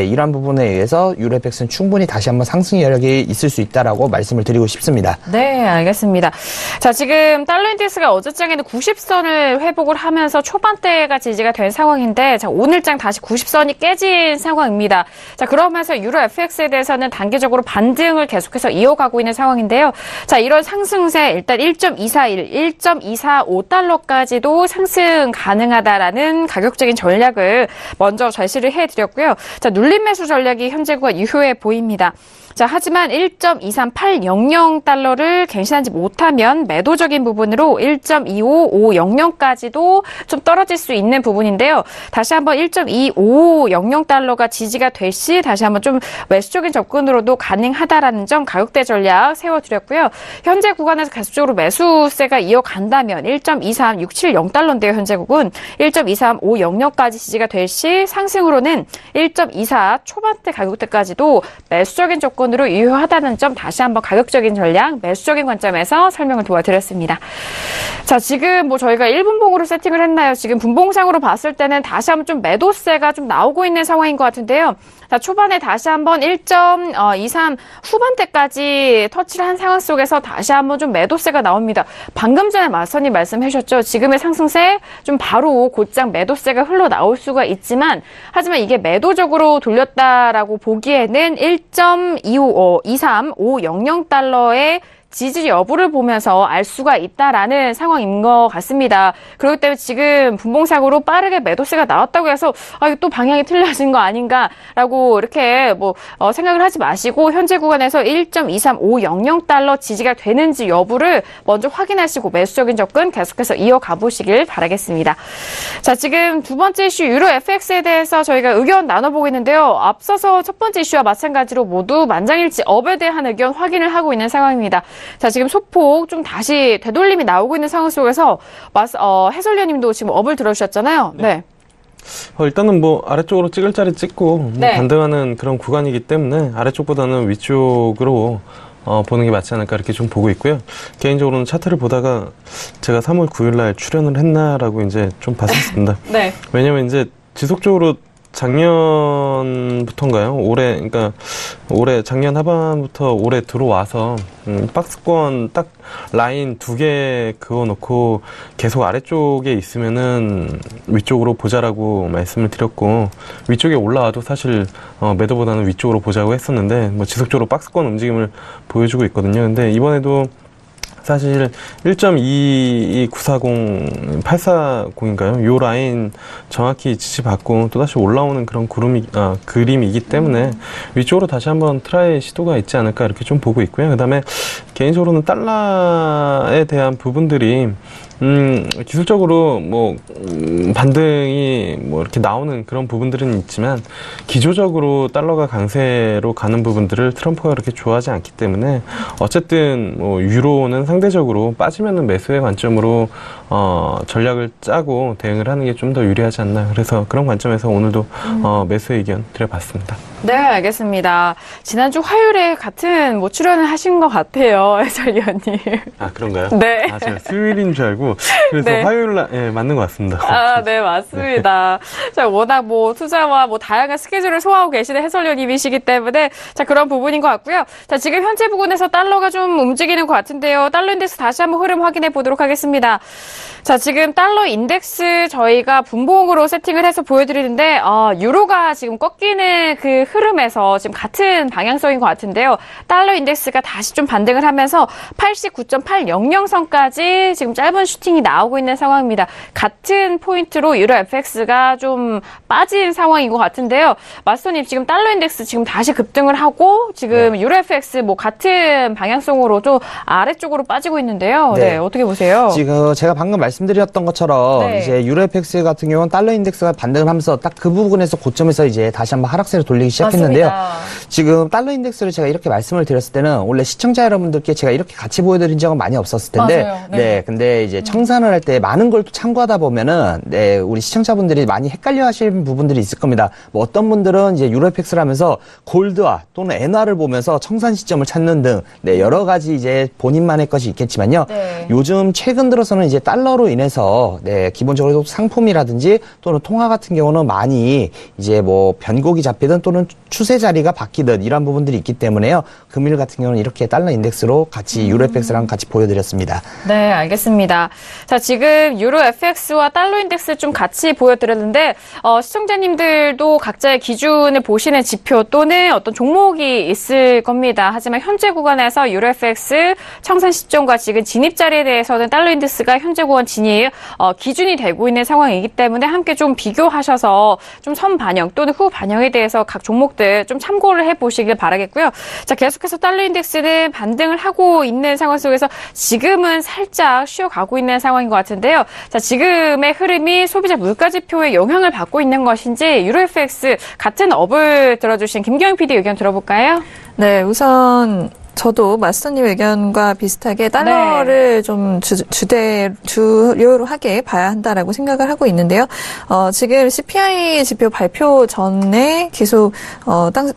이러한 부분에 의해서 유로 FX는 충분히 다시 한번 상승 여력이 있을 수 있다라고 말씀을 드리고 싶습니다. 네, 알겠습니다. 자, 지금 달러 인덱스가 어제장에는 90선을 회복을 하면서 초반대가 지지가 된 상황인데, 자, 오늘장 다시 90선이 깨진 상황입니다. 자, 그러면서 유로 FX에 대해서는 단기적으로 반등을 계속해서 이어가고 있는 상황인데요. 자, 이런 상승세 일단 1.241, 1.245달러까지도 상승 가능하다라는 가격적인 전략을 먼저 제시를 해드렸고요. 자, 눌림 매수 전략이 현재 구간 이후에 보입니다. 자, 하지만 1.23800달러를 갱신하지 못하면 매도적인 부분으로 1.25500까지도 좀 떨어질 수 있는 부분인데요. 다시 한번 1.25500달러가 지지가 될 시 다시 한번 좀 매수적인 접근으로도 가능하다라는 점 가격대 전략 세워드렸고요. 현재 구간에서 계속적으로 매수세가 이어간다면 1.23670달러인데요. 현재국은 1.23500까지 지지가 될 시 상승으로는 1.24 초반대 가격대까지도 매수적인 조건으로 유효하다는 점 다시 한번 가격적인 전략, 매수적인 관점에서 설명을 도와드렸습니다. 자, 지금 뭐 저희가 1분봉으로 세팅을 했나요? 지금 분봉상으로 봤을 때는 다시 한번 좀 매도세가 좀 나오고 있는 상황인 것 같은데요. 자, 초반에 다시 한번 1.23 후반대까지 터치를 한 상황 속에서 다시 한번 좀 매도세가 나옵니다. 방금 전에 마선님 말씀해 주셨죠. 지금의 상승세 좀 바로 곧장 매도세가 흘러나올 수가 있지만 하지만 이게 매도적으로 돌렸다라고 보기에는 1.23500달러의 지지 여부를 보면서 알 수가 있다라는 상황인 것 같습니다. 그렇기 때문에 지금 분봉상으로 빠르게 매도세가 나왔다고 해서 이거 또 방향이 틀려진 거 아닌가라고 이렇게 생각을 하지 마시고 현재 구간에서 1.23500달러 지지가 되는지 여부를 먼저 확인하시고 매수적인 접근 계속해서 이어가 보시길 바라겠습니다. 자, 지금 두 번째 이슈 유로 FX에 대해서 저희가 의견 나눠보고 있는데요. 앞서서 첫 번째 이슈와 마찬가지로 모두 만장일치 업에 대한 의견 확인을 하고 있는 상황입니다. 자, 지금 소폭 좀 다시 되돌림이 나오고 있는 상황 속에서 해설위원님도 지금 업을 들어주셨잖아요. 네. 일단은 뭐 아래쪽으로 찍을 자리 찍고 네. 반등하는 그런 구간이기 때문에 아래쪽보다는 위쪽으로 보는 게 맞지 않을까 이렇게 좀 보고 있고요. 개인적으로는 차트를 보다가 제가 3월 9일 날 출연을 했나라고 이제 좀 봤었습니다. 네. 왜냐면 이제 지속적으로 작년부터인가요? 올해 작년 하반부터 올해 들어와서 박스권 딱 라인 2개 그어놓고 계속 아래쪽에 있으면은 위쪽으로 보자라고 말씀을 드렸고 위쪽에 올라와도 사실 매도보다는 위쪽으로 보자고 했었는데 뭐 지속적으로 박스권 움직임을 보여주고 있거든요. 근데 이번에도 사실 1.22940, 840인가요? 요 라인 정확히 지지받고 또다시 올라오는 그런 그림이기 때문에 위쪽으로 다시 한번 트라이 시도가 있지 않을까 이렇게 좀 보고 있고요. 그 다음에 개인적으로는 달러에 대한 부분들이 기술적으로 반등이 이렇게 나오는 그런 부분들은 있지만 기조적으로 달러가 강세로 가는 부분들을 트럼프가 그렇게 좋아하지 않기 때문에 어쨌든 유로는 상대적으로 빠지면은 매수의 관점으로 전략을 짜고 대응을 하는 게 좀 더 유리하지 않나. 그래서 그런 관점에서 오늘도 매수의 의견 드려봤습니다. 네, 알겠습니다. 지난주 화요일에 같은 출연을 하신 것 같아요, 해설위원님. 아, 그런가요? 네. 제가 수요일인 줄 알고 그래서 네. 화요일 날 맞는 것 같습니다. 네, 맞습니다. 네. 자, 워낙 투자와 다양한 스케줄을 소화하고 계시는 해설위원님이시기 때문에 자, 그런 부분인 것 같고요. 자, 지금 현재 부근에서 달러가 좀 움직이는 것 같은데요. 달러 인덱스 다시 한번 흐름 확인해 보도록 하겠습니다. 자, 지금 달러 인덱스 저희가 분봉으로 세팅을 해서 보여드리는데 유로가 지금 꺾이는 그 흐름에서 지금 같은 방향성인 것 같은데요. 달러 인덱스가 다시 좀 반등을 하면서 89.800선까지 지금 짧은 슈팅이 나오고 있는 상황입니다. 같은 포인트로 유로 FX가 좀 빠진 상황인 것 같은데요. 마스터님 지금 달러 인덱스 지금 다시 급등을 하고 지금 네. 유로 FX 같은 방향성으로 좀 아래쪽으로 빠지고 있는데요. 네, 어떻게 보세요? 지금 제가 방금 말씀드렸던 것처럼 네. 이제 유로 FX 같은 경우는 달러 인덱스가 반등을 하면서 딱 그 부분에서 고점에서 이제 다시 한번 하락세를 돌리기 시작했는데요. 맞습니다. 지금 달러 인덱스를 제가 이렇게 말씀을 드렸을 때는 원래 시청자 여러분들께 제가 이렇게 같이 보여드린 적은 많이 없었을 텐데, 맞아요. 네. 근데 이제 청산을 할 때 많은 걸 또 참고하다 보면은 우리 시청자분들이 많이 헷갈려하시는 부분들이 있을 겁니다. 어떤 분들은 이제 유로 FX를 하면서 골드화 또는 엔화를 보면서 청산 시점을 찾는 등 여러 가지 이제 본인만의 것이 있겠지만요. 네. 요즘 최근 들어서는 이제 달러로 인해서 기본적으로 상품이라든지 또는 통화 같은 경우는 많이 이제 변곡이 잡히든 또는 추세 자리가 바뀌든 이런 부분들이 있기 때문에요. 금일 같은 경우는 이렇게 달러 인덱스로 같이 유로 FX랑 같이 보여드렸습니다. 네, 알겠습니다. 자, 지금 유로 FX와 달러 인덱스 좀 같이 보여드렸는데 시청자님들도 각자의 기준을 보시는 지표 또는 어떤 종목이 있을 겁니다. 하지만 현재 구간에서 유로 FX 청산 시점과 지금 진입 자리에 대해서는 달러 인덱스가 현재 구간 진입 기준이 되고 있는 상황이기 때문에 함께 좀 비교하셔서 좀 선 반영 또는 후 반영에 대해서 각 종목 종목들 좀 참고를 해보시길 바라겠고요. 자, 계속해서 달러 인덱스는 반등을 하고 있는 상황 속에서 지금은 살짝 쉬어가고 있는 상황인 것 같은데요. 자, 지금의 흐름이 소비자 물가지표에 영향을 받고 있는 것인지 유로 FX 같은 업을 들어주신 김경영 PD 의견 들어볼까요? 네, 우선 저도 마스터님 의견과 비슷하게 달러를 좀 주요로 하게 봐야 한다라고 생각을 하고 있는데요. 지금 CPI 지표 발표 전에 계속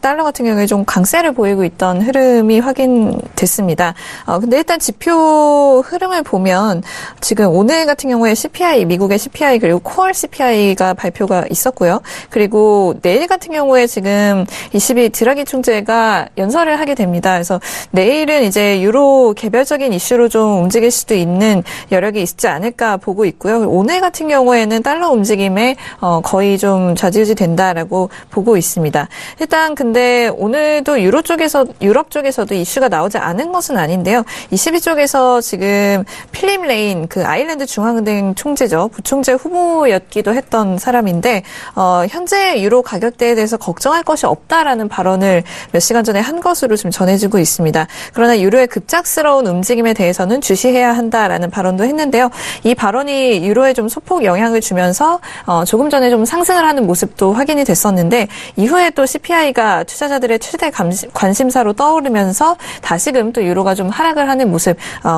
달러 같은 경우에 좀 강세를 보이고 있던 흐름이 확인됐습니다. 근데 일단 지표 흐름을 보면 지금 오늘 같은 경우에 CPI, 미국의 CPI 그리고 코어 CPI가 발표가 있었고요. 그리고 내일 같은 경우에 지금 22 드라기 총재가 연설을 하게 됩니다. 그래서 내일은 이제 유로 개별적인 이슈로 좀 움직일 수도 있는 여력이 있지 않을까 보고 있고요. 오늘 같은 경우에는 달러 움직임에 거의 좀 좌지우지 된다라고 보고 있습니다. 일단 근데 오늘도 유럽 쪽에서도 이슈가 나오지 않은 것은 아닌데요. 22쪽에서 지금 필립 레인 그 아일랜드 중앙은행 총재죠. 부총재 후보였기도 했던 사람인데 현재 유로 가격대에 대해서 걱정할 것이 없다라는 발언을 몇 시간 전에 한 것으로 지금 전해지고 있습니다. 그러나 유로의 급작스러운 움직임에 대해서는 주시해야 한다라는 발언도 했는데요. 이 발언이 유로에 좀 소폭 영향을 주면서 조금 전에 좀 상승을 하는 모습도 확인이 됐었는데 이후에 또 CPI가 투자자들의 최대 관심사로 떠오르면서 다시금 또 유로가 좀 하락을 하는 모습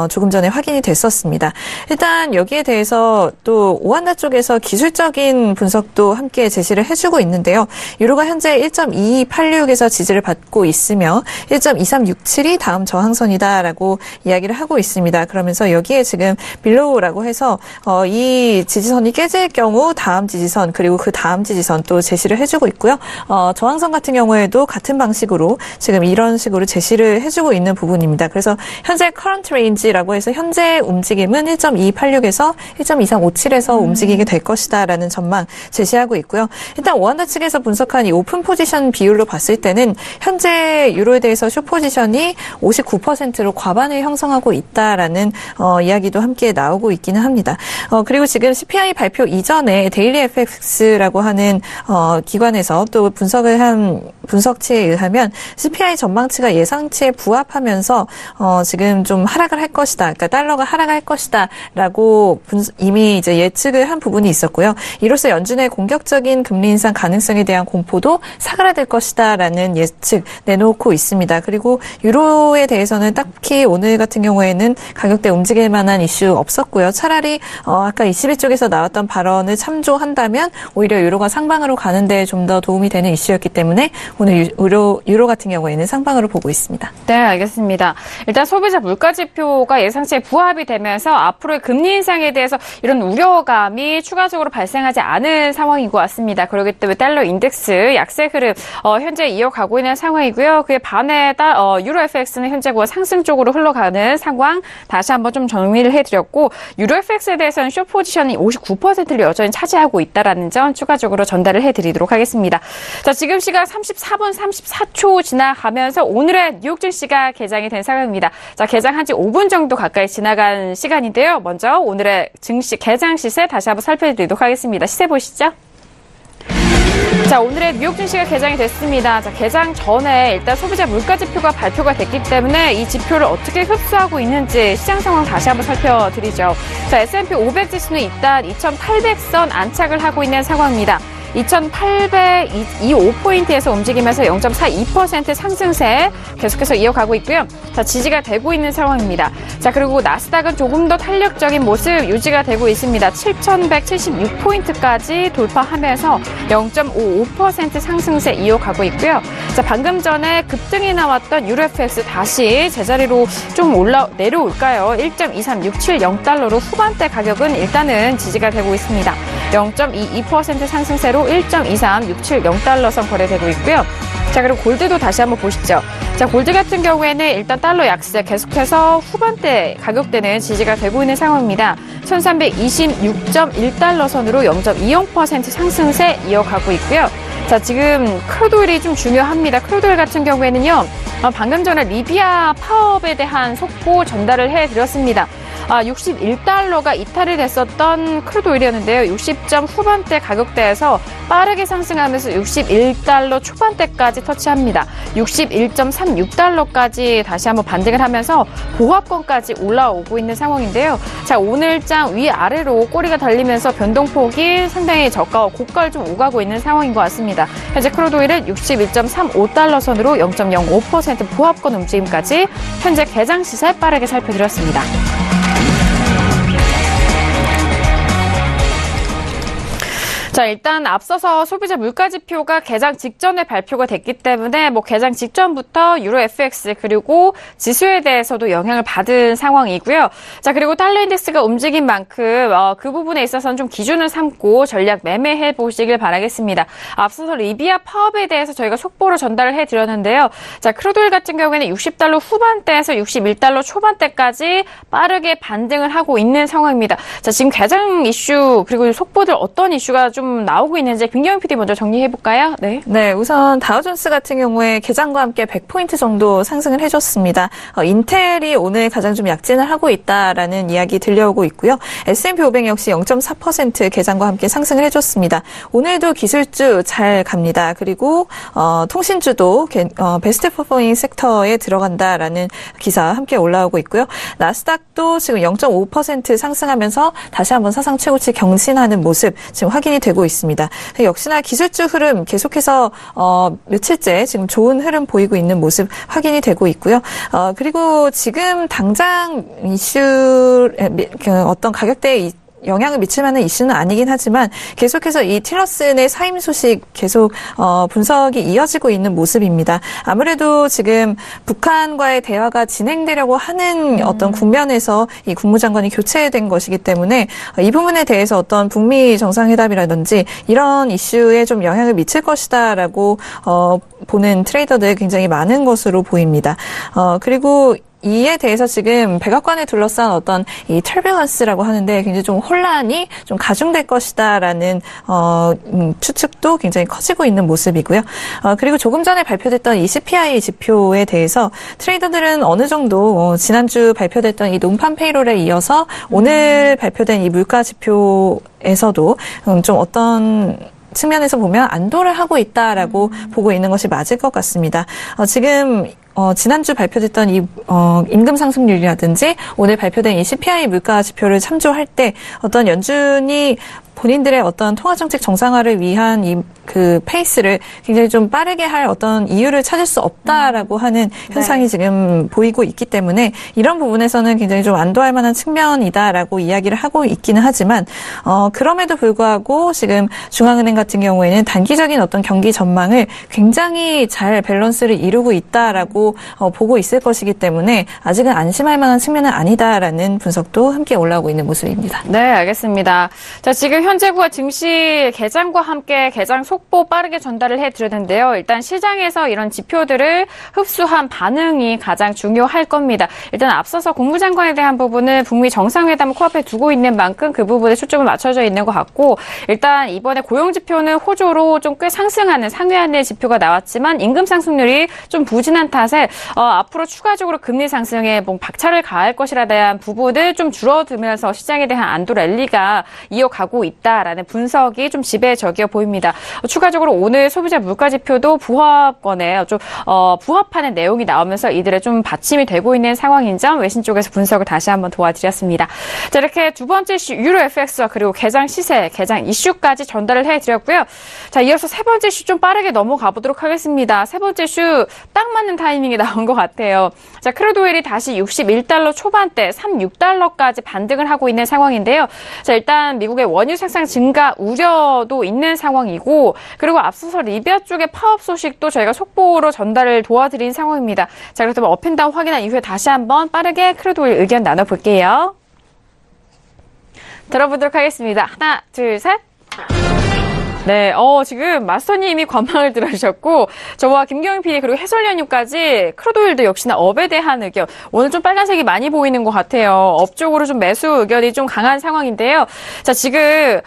조금 전에 확인이 됐었습니다. 일단 여기에 대해서 또 오한다 쪽에서 기술적인 분석도 함께 제시를 해주고 있는데요. 유로가 현재 1.2286에서 지지를 받고 있으며 1.2367이 다음 저항선이다라고 이야기를 하고 있습니다. 그러면서 여기에 지금 빌로우라고 해서 이 지지선이 깨질 경우 다음 지지선 그리고 그 다음 지지선 또 제시를 해주고 있고요. 저항선 같은 경우에도 같은 방식으로 지금 이런 식으로 제시를 해주고 있는 부분입니다. 그래서 현재 current range라고 해서 현재 움직임은 1.286에서 1.2357에서 움직이게 될 것이다라는 전망 제시하고 있고요. 일단 오한다 측에서 분석한 이 오픈 포지션 비율로 봤을 때는 현재 유로에 대해서 숏 포지션이 59%로 과반을 형성하고 있다라는 이야기도 함께 나오고 있기는 합니다. 그리고 지금 CPI 발표 이전에 데일리 FX라고 하는 기관에서 또 분석을 한 분석치에 의하면 CPI 전망치가 예상치에 부합하면서 지금 좀 하락을 할 것이다. 그러니까 달러가 하락할 것이다라고 이미 이제 예측을 한 부분이 있었고요. 이로써 연준의 공격적인 금리 인상 가능성에 대한 공포도 사그라들 것이다라는 예측 내놓고 있습니다. 그리고 유로에 대해서는 딱히 오늘 같은 경우에는 가격대 움직일 만한 이슈 없었고요. 차라리 아까 22쪽에서 나왔던 발언을 참조한다면 오히려 유로가 상방으로 가는 데 좀 더 도움이 되는 이슈였기 때문에 오늘 유로 같은 경우에는 상방으로 보고 있습니다. 네, 알겠습니다. 일단 소비자 물가지표가 예상치에 부합이 되면서 앞으로의 금리 인상에 대해서 이런 우려감이 추가적으로 발생하지 않은 상황인 것 같습니다. 그렇기 때문에 달러 인덱스 약세 흐름 현재 이어가고 있는 상황이고요. 그에 반해 유로 FX는 현재 상승 쪽으로 흘러가는 상황 다시 한번 좀 정리를 해드렸고 유로 FX에 대해서는 숏 포지션이 59%를 여전히 차지하고 있다는 점 추가적으로 전달을 해드리도록 하겠습니다. 자, 지금 시각 34분 34초 지나가면서 오늘의 뉴욕 증시가 개장이 된 상황입니다. 자, 개장한 지 5분 정도 가까이 지나간 시간인데요. 먼저 오늘의 증시 개장 시세 다시 한번 살펴드리도록 하겠습니다. 시세 보시죠. 자, 오늘의 뉴욕 증시가 개장이 됐습니다. 자, 개장 전에 일단 소비자 물가지표가 발표가 됐기 때문에 이 지표를 어떻게 흡수하고 있는지 시장 상황 다시 한번 살펴드리죠. 자, S&P 500 지수는 일단 2,800선 안착을 하고 있는 상황입니다. 2,825포인트에서 움직이면서 0.42% 상승세 계속해서 이어가고 있고요. 자, 지지가 되고 있는 상황입니다. 자, 그리고 나스닥은 조금 더 탄력적인 모습 유지가 되고 있습니다. 7,176포인트까지 돌파하면서 0.55% 상승세 이어가고 있고요. 자, 방금 전에 급등이 나왔던 유로 FX 다시 제자리로 좀 내려올까요? 1.23670달러로 후반대 가격은 일단은 지지가 되고 있습니다. 0.22% 상승세로 1.23670달러 선 거래되고 있고요. 자, 그리고 골드도 다시 한번 보시죠. 자, 골드 같은 경우에는 일단 달러 약세 계속해서 후반대 가격대는 지지가 되고 있는 상황입니다. 1326.1달러 선으로 0.20% 상승세 이어가고 있고요. 자, 지금 크루드 오일이 좀 중요합니다. 크루드 오일 같은 경우에는요. 방금 전에 리비아 파업에 대한 속보 전달을 해드렸습니다. 61달러가 이탈이 됐었던 크루드 오일이었는데요. 60점 후반대 가격대에서 빠르게 상승하면서 61달러 초반대까지 터치합니다. 61.36달러까지 다시 한번 반등을 하면서 보합권까지 올라오고 있는 상황인데요. 자, 오늘장 위아래로 꼬리가 달리면서 변동폭이 상당히 저가와 고가를 좀 오가고 있는 상황인 것 같습니다. 현재 크루드 오일은 61.35달러 선으로 0.05% 보합권 움직임까지 현재 개장 시세 빠르게 살펴드렸습니다. 자, 일단 앞서서 소비자 물가지표가 개장 직전에 발표가 됐기 때문에 개장 직전부터 유로 FX 그리고 지수에 대해서도 영향을 받은 상황이고요. 자, 그리고 달러 인덱스가 움직인 만큼 그 부분에 있어서는 좀 기준을 삼고 전략 매매해 보시길 바라겠습니다. 앞서서 리비아 파업에 대해서 저희가 속보로 전달을 해드렸는데요. 자, 크루드 오일 같은 경우에는 60달러 후반대에서 61달러 초반대까지 빠르게 반등을 하고 있는 상황입니다. 자, 지금 개장 이슈 그리고 속보들 어떤 이슈가 좀 나오고 있는지 김경영 PD 먼저 정리해볼까요? 네, 우선 다우존스 같은 경우에 개장과 함께 100포인트 정도 상승을 해줬습니다. 인텔이 오늘 가장 좀 약진을 하고 있다라는 이야기 들려오고 있고요. S&P 500 역시 0.4% 개장과 함께 상승을 해줬습니다. 오늘도 기술주 잘 갑니다. 그리고 통신주도 베스트 퍼포밍 섹터에 들어간다라는 기사 함께 올라오고 있고요. 나스닥도 지금 0.5% 상승하면서 다시 한번 사상 최고치 경신하는 모습 지금 확인이 되고 있습니다. 역시나 기술주 흐름 계속해서 며칠째 지금 좋은 흐름 보이고 있는 모습 확인이 되고 있고요. 그리고 지금 당장 이슈 어떤 가격대에 영향을 미칠 만한 이슈는 아니긴 하지만 계속해서 이 틸러슨의 사임 소식 계속 분석이 이어지고 있는 모습입니다. 아무래도 지금 북한과의 대화가 진행되려고 하는 어떤 국면에서 이 국무장관이 교체된 것이기 때문에 이 부분에 대해서 어떤 북미 정상회담이라든지 이런 이슈에 좀 영향을 미칠 것이다라고 보는 트레이더들 굉장히 많은 것으로 보입니다. 그리고 이에 대해서 지금 백악관에 둘러싼 어떤 이 터뷸런스라고 하는데 굉장히 좀 혼란이 좀 가중될 것이다라는 추측도 굉장히 커지고 있는 모습이고요. 그리고 조금 전에 발표됐던 이 CPI 지표에 대해서 트레이더들은 어느 정도 지난주 발표됐던 이 논판 페이롤에 이어서 오늘 발표된 이 물가 지표에서도 좀 어떤 측면에서 보면 안도를 하고 있다라고 보고 있는 것이 맞을 것 같습니다. 지금 지난주 발표됐던 이 임금 상승률이라든지 오늘 발표된 이 CPI 물가 지표를 참조할 때 어떤 연준이 본인들의 어떤 통화정책 정상화를 위한 그 페이스를 굉장히 좀 빠르게 할 어떤 이유를 찾을 수 없다라고 하는 현상이 지금 보이고 있기 때문에 이런 부분에서는 굉장히 좀 안도할 만한 측면이다라고 이야기를 하고 있기는 하지만 그럼에도 불구하고 지금 중앙은행 같은 경우에는 단기적인 어떤 경기 전망을 굉장히 잘 밸런스를 이루고 있다라고 보고 있을 것이기 때문에 아직은 안심할 만한 측면은 아니다라는 분석도 함께 올라오고 있는 모습입니다. 네, 알겠습니다. 자, 지금 현재부와 증시 개장과 함께 개장 속보 빠르게 전달을 해드렸는데요. 일단 시장에서 이런 지표들을 흡수한 반응이 가장 중요할 겁니다. 일단 앞서서 국무장관에 대한 부분은 북미 정상회담을 코앞에 두고 있는 만큼 그 부분에 초점을 맞춰져 있는 것 같고 일단 이번에 고용지표는 호조로 좀 꽤 상승하는 상회한의 지표가 나왔지만 임금 상승률이 좀 부진한 탓에 앞으로 추가적으로 금리 상승에 박차를 가할 것이라 대한 부분을 좀 줄어들면서 시장에 대한 안도 랠리가 이어가고 있다라는 분석이 좀 지배적이어 보입니다. 추가적으로 오늘 소비자 물가지표도 부합권에 좀 부합하는 내용이 나오면서 이들의 좀 받침이 되고 있는 상황인 점 외신 쪽에서 분석을 다시 한번 도와드렸습니다. 자, 이렇게 두 번째 이슈 유로 FX와 그리고 개장 시세, 개장 이슈까지 전달을 해드렸고요. 자, 이어서 세 번째 이슈 좀 빠르게 넘어가 보도록 하겠습니다. 세 번째 이슈 딱 맞는 타이밍이 나온 것 같아요. 자, 크루드 오일이 다시 61달러 초반대 36달러까지 반등을 하고 있는 상황인데요. 자, 일단 미국의 원유 생산 증가 우려도 있는 상황이고 그리고 앞서서 리비아 쪽의 파업 소식도 저희가 속보로 전달을 도와드린 상황입니다. 자, 그렇다면 업앤다운 확인한 이후에 다시 한번 빠르게 크루드 오일 의견 나눠볼게요. 들어보도록 하겠습니다. 하나, 둘, 셋. 네, 지금 마스터님이 관망을 들어주셨고 저와 김경영 PD 그리고 해설위원님까지 크루드 오일도 역시나 업에 대한 의견 오늘 좀 빨간색이 많이 보이는 것 같아요. 업 쪽으로 좀 매수 의견이 좀 강한 상황인데요. 자, 지금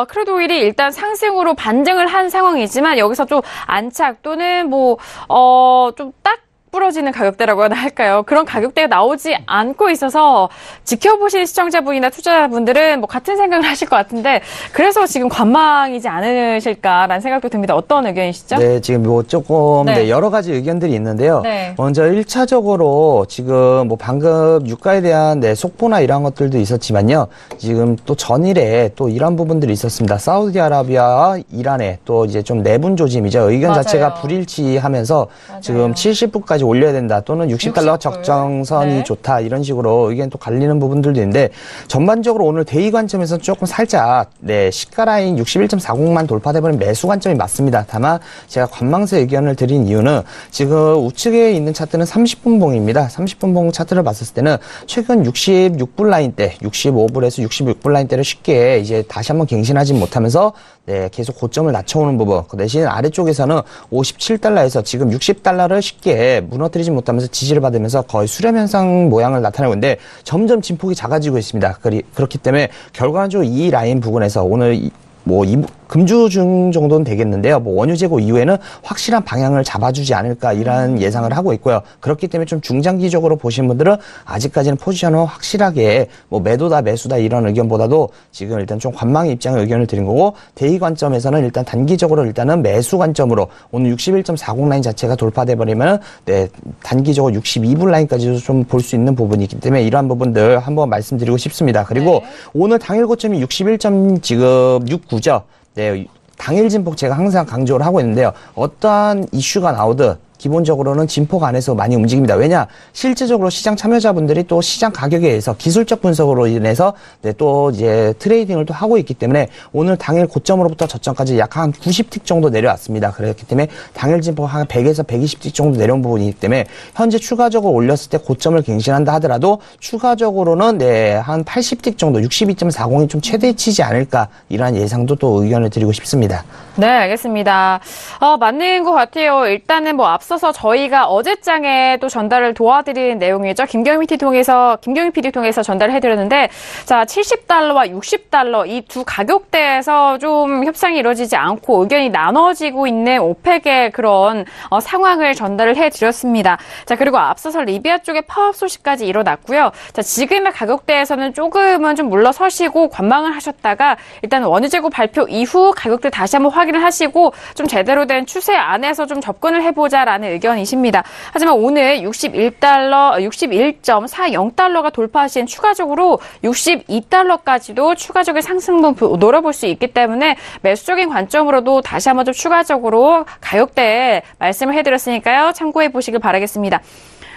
크루드 오일이 일단 상승으로 반등을 한 상황이지만 여기서 좀 안착 또는 좀 딱 부러지는 가격대라고 하나 할까요? 그런 가격대가 나오지 않고 있어서 지켜보신 시청자분이나 투자자분들은 뭐 같은 생각을 하실 것 같은데 그래서 지금 관망이지 않으실까라는 생각도 듭니다. 어떤 의견이시죠? 네, 지금 뭐 조금 네. 여러 가지 의견들이 있는데요. 네. 먼저 1차적으로 지금 뭐 방금 유가에 대한 속보나 이런 것들도 있었지만요. 지금 또 전일에 또 이런 부분들이 있었습니다. 사우디아라비아와 이란의 또 이제 좀 내분 조짐이죠. 의견 맞아요. 자체가 불일치하면서 맞아요. 지금 70불까지 올려야 된다 또는 60달러 60불. 적정선이 네. 좋다 이런 식으로 의견 또 갈리는 부분들도 있는데 전반적으로 오늘 대의 관점에서 조금 살짝 시가 라인 61.40만 돌파돼버린 매수 관점이 맞습니다. 다만 제가 관망세 의견을 드린 이유는 지금 우측에 있는 차트는 30분 봉입니다. 30분 봉 차트를 봤을 때는 최근 66불 라인대, 65불에서 66불 라인대를 쉽게 이제 다시 한번 갱신하지 못하면서 계속 고점을 낮춰오는 부분. 그 대신 아래쪽에서는 57달러에서 지금 60달러를 쉽게 무너뜨리지 못하면서 지지를 받으면서 거의 수렴 현상 모양을 나타내고 있는데 점점 진폭이 작아지고 있습니다. 그렇기 때문에 결과적으로 이 라인 부근에서 오늘 금주중 정도는 되겠는데요. 원유 재고 이후에는 확실한 방향을 잡아주지 않을까 이런 예상을 하고 있고요. 그렇기 때문에 좀 중장기적으로 보신 분들은 아직까지는 포지션을 확실하게 매도다 매수다 이런 의견보다도 지금 일단 좀 관망의 입장의 의견을 드린 거고 대의 관점에서는 일단 단기적으로 일단은 매수 관점으로 오늘 61.40 라인 자체가 돌파돼 버리면 단기적으로 62불 라인까지도 좀 볼 수 있는 부분이기 때문에 이러한 부분들 한번 말씀드리고 싶습니다. 그리고 오늘 당일 고점이 61.69죠. 당일 진폭 제가 항상 강조를 하고 있는데요. 어떠한 이슈가 나오든 기본적으로는 진폭 안에서 많이 움직입니다. 왜냐? 실제적으로 시장 참여자분들이 또 시장 가격에 의해서 기술적 분석으로 인해서 또 이제 트레이딩을 또 하고 있기 때문에 오늘 당일 고점으로부터 저점까지 약 한 90틱 정도 내려왔습니다. 그렇기 때문에 당일 진폭 한 100에서 120틱 정도 내려온 부분이기 때문에 현재 추가적으로 올렸을 때 고점을 갱신한다 하더라도 추가적으로는 한 80틱 정도 62.40이 좀 최대치지 않을까 이러한 예상도 또 의견을 드리고 싶습니다. 네, 알겠습니다. 맞는 것 같아요. 일단은 앞서서 저희가 어제장에 또 전달을 도와드린 내용이죠. 김경민 PD 통해서 전달을 해드렸는데, 자, 70달러와 60달러 이 두 가격대에서 좀 협상이 이루어지지 않고 의견이 나눠지고 있는 오펙의 그런 상황을 전달을 해드렸습니다. 자, 그리고 앞서서 리비아 쪽에 파업 소식까지 일어났고요. 자, 지금의 가격대에서는 조금은 좀 물러서시고 관망을 하셨다가 일단 원유 재고 발표 이후 가격대 다시 한번 확인을 하시고 좀 제대로 된 추세 안에서 좀 접근을 해보자라는 의견이십니다. 하지만 오늘 61.40달러가 돌파하신 추가적으로 62달러까지도 추가적인 상승분 노려볼 수 있기 때문에 매수적인 관점으로도 다시 한번 좀 추가적으로 가격대에 말씀을 해드렸으니까요. 참고해 보시길 바라겠습니다.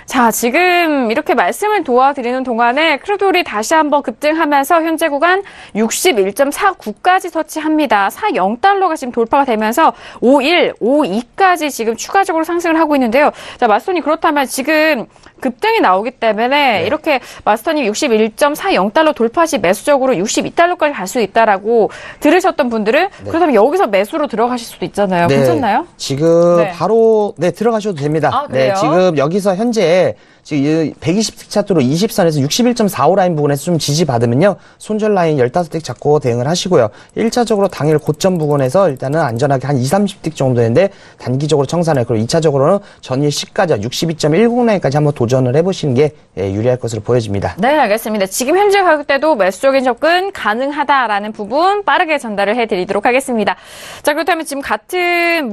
자, 지금 이렇게 말씀을 도와드리는 동안에 크루돌이 다시 한번 급등하면서 현재 구간 61.49까지 터치합니다. 40달러가 지금 돌파가 되면서 52까지 지금 추가적으로 상승을 하고 있는데요. 자, 마스터님 그렇다면 지금 급등이 나오기 때문에 이렇게 마스터님 61.40달러 돌파 시 매수적으로 62달러까지 갈 수 있다라고 들으셨던 분들은 그렇다면 여기서 매수로 들어가실 수도 있잖아요. 괜찮나요? 지금 바로 들어가셔도 됩니다. 아, 그래요? 지금 여기서 현재 지금 120틱 차트로 20선에서 61.45 라인 부분에서 좀 지지받으면요. 손절 라인 15틱 잡고 대응을 하시고요. 1차적으로 당일 고점 부분에서 일단은 안전하게 한 20-30틱 정도인데 단기적으로 청산을 그리고 2차적으로는 전일 시가죠. 62.10 라인까지 한번 도전을 해보시는 게 유리할 것으로 보여집니다. 네, 알겠습니다. 지금 현재 가격대도 매수적인 접근 가능하다라는 부분 빠르게 전달을 해드리도록 하겠습니다. 자, 그렇다면 지금 같은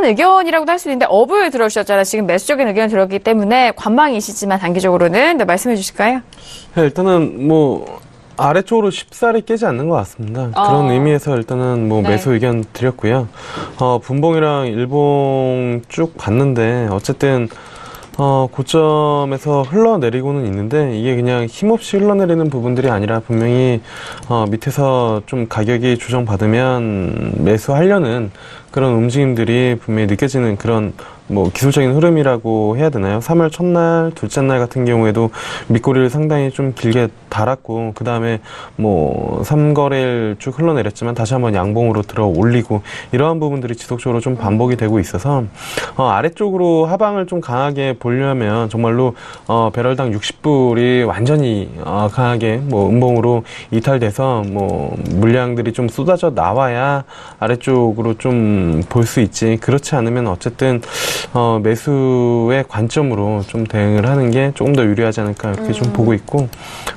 의견이라고도 할 수 있는데 업을 들어주셨잖아요. 지금 매수적인 의견을 들었기 때문에 관망이시지만 단기적으로는 말씀해 주실까요? 네, 일단은 아래쪽으로 쉽사리 깨지 않는 것 같습니다. 그런 의미에서 일단은 매수 의견 드렸고요. 분봉이랑 일봉 쭉 봤는데 어쨌든 고점에서 흘러내리고는 있는데 이게 그냥 힘없이 흘러내리는 부분들이 아니라 분명히 밑에서 좀 가격이 조정받으면 매수하려는 그런 움직임들이 분명히 느껴지는 그런 기술적인 흐름이라고 해야 되나요? 3월 첫날, 둘째 날 같은 경우에도 밑꼬리를 상당히 좀 길게 달았고, 그 다음에 3거래일 쭉 흘러내렸지만 다시 한번 양봉으로 들어 올리고, 이러한 부분들이 지속적으로 좀 반복이 되고 있어서, 아래쪽으로 하방을 좀 강하게 보려면 정말로, 배럴당 60불이 완전히, 강하게, 음봉으로 이탈돼서, 물량들이 좀 쏟아져 나와야 아래쪽으로 좀 볼 수 있지. 그렇지 않으면 어쨌든, 매수의 관점으로 좀 대응을 하는 게 조금 더 유리하지 않을까 이렇게 좀 보고 있고,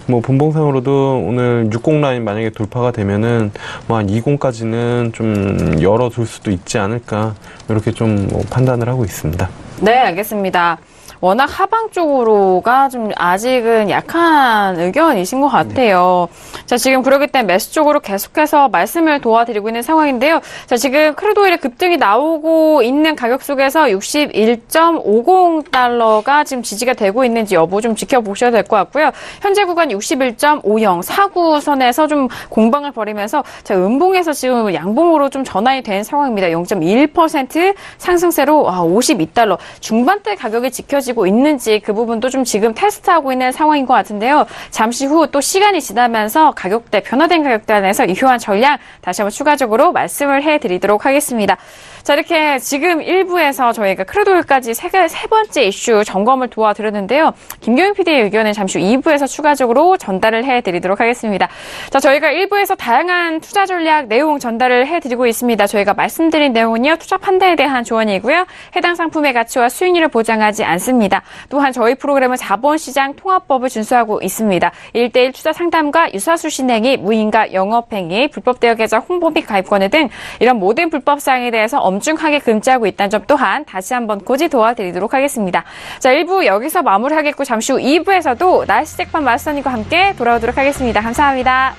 뭐 분봉상으로도 오늘 60 라인 만약에 돌파가 되면은 뭐 한 20까지는 좀 열어둘 수도 있지 않을까 이렇게 좀 뭐 판단을 하고 있습니다. 네, 알겠습니다. 워낙 하방 쪽으로가 좀 아직은 약한 의견이신 것 같아요. 자, 지금 그러기 때문에 매수 쪽으로 계속해서 말씀을 도와드리고 있는 상황인데요. 자, 지금 크루드 오일의 급등이 나오고 있는 가격 속에서 61.50달러가 지금 지지가 되고 있는지 여부 좀 지켜보셔야 될 것 같고요. 현재 구간 61.50, 49선에서 좀 공방을 벌이면서 자, 음봉에서 지금 양봉으로 좀 전환이 된 상황입니다. 0.1% 상승세로 52달러. 중반대 가격이 지켜지고 있는지 그 부분도 좀 지금 테스트하고 있는 상황인 것 같은데요. 잠시 후 또 시간이 지나면서 가격대, 변화된 가격대 안에서 유효한 전략 다시 한번 추가적으로 말씀을 해드리도록 하겠습니다. 자, 이렇게 지금 1부에서 저희가 크루드오일까지 세 번째 이슈 점검을 도와드렸는데요. 김경윤 PD의 의견은 잠시 후 2부에서 추가적으로 전달을 해드리도록 하겠습니다. 자, 저희가 1부에서 다양한 투자 전략 내용 전달을 해드리고 있습니다. 저희가 말씀드린 내용은요, 투자 판단에 대한 조언이고요. 해당 상품의 가치와 수익률을 보장하지 않습니다. 또한 저희 프로그램은 자본시장 통합법을 준수하고 있습니다. 1:1 투자 상담과 유사수 신행위, 무인가 영업행위, 불법 대여 계좌 홍보 및 가입권을 등 이런 모든 불법 사항에 대해서 엄중하게 금지하고 있다는 점 또한 다시 한번 고지 도와드리도록 하겠습니다. 자, 1부 여기서 마무리하겠고 잠시 후 2부에서도 날씨 잭판 마스터님과 함께 돌아오도록 하겠습니다. 감사합니다.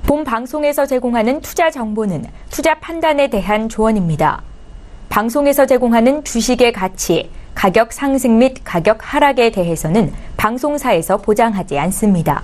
본 방송에서 제공하는 투자 정보는 투자 판단에 대한 조언입니다. 방송에서 제공하는 주식의 가치, 가격 상승 및 가격 하락에 대해서는 방송사에서 보장하지 않습니다.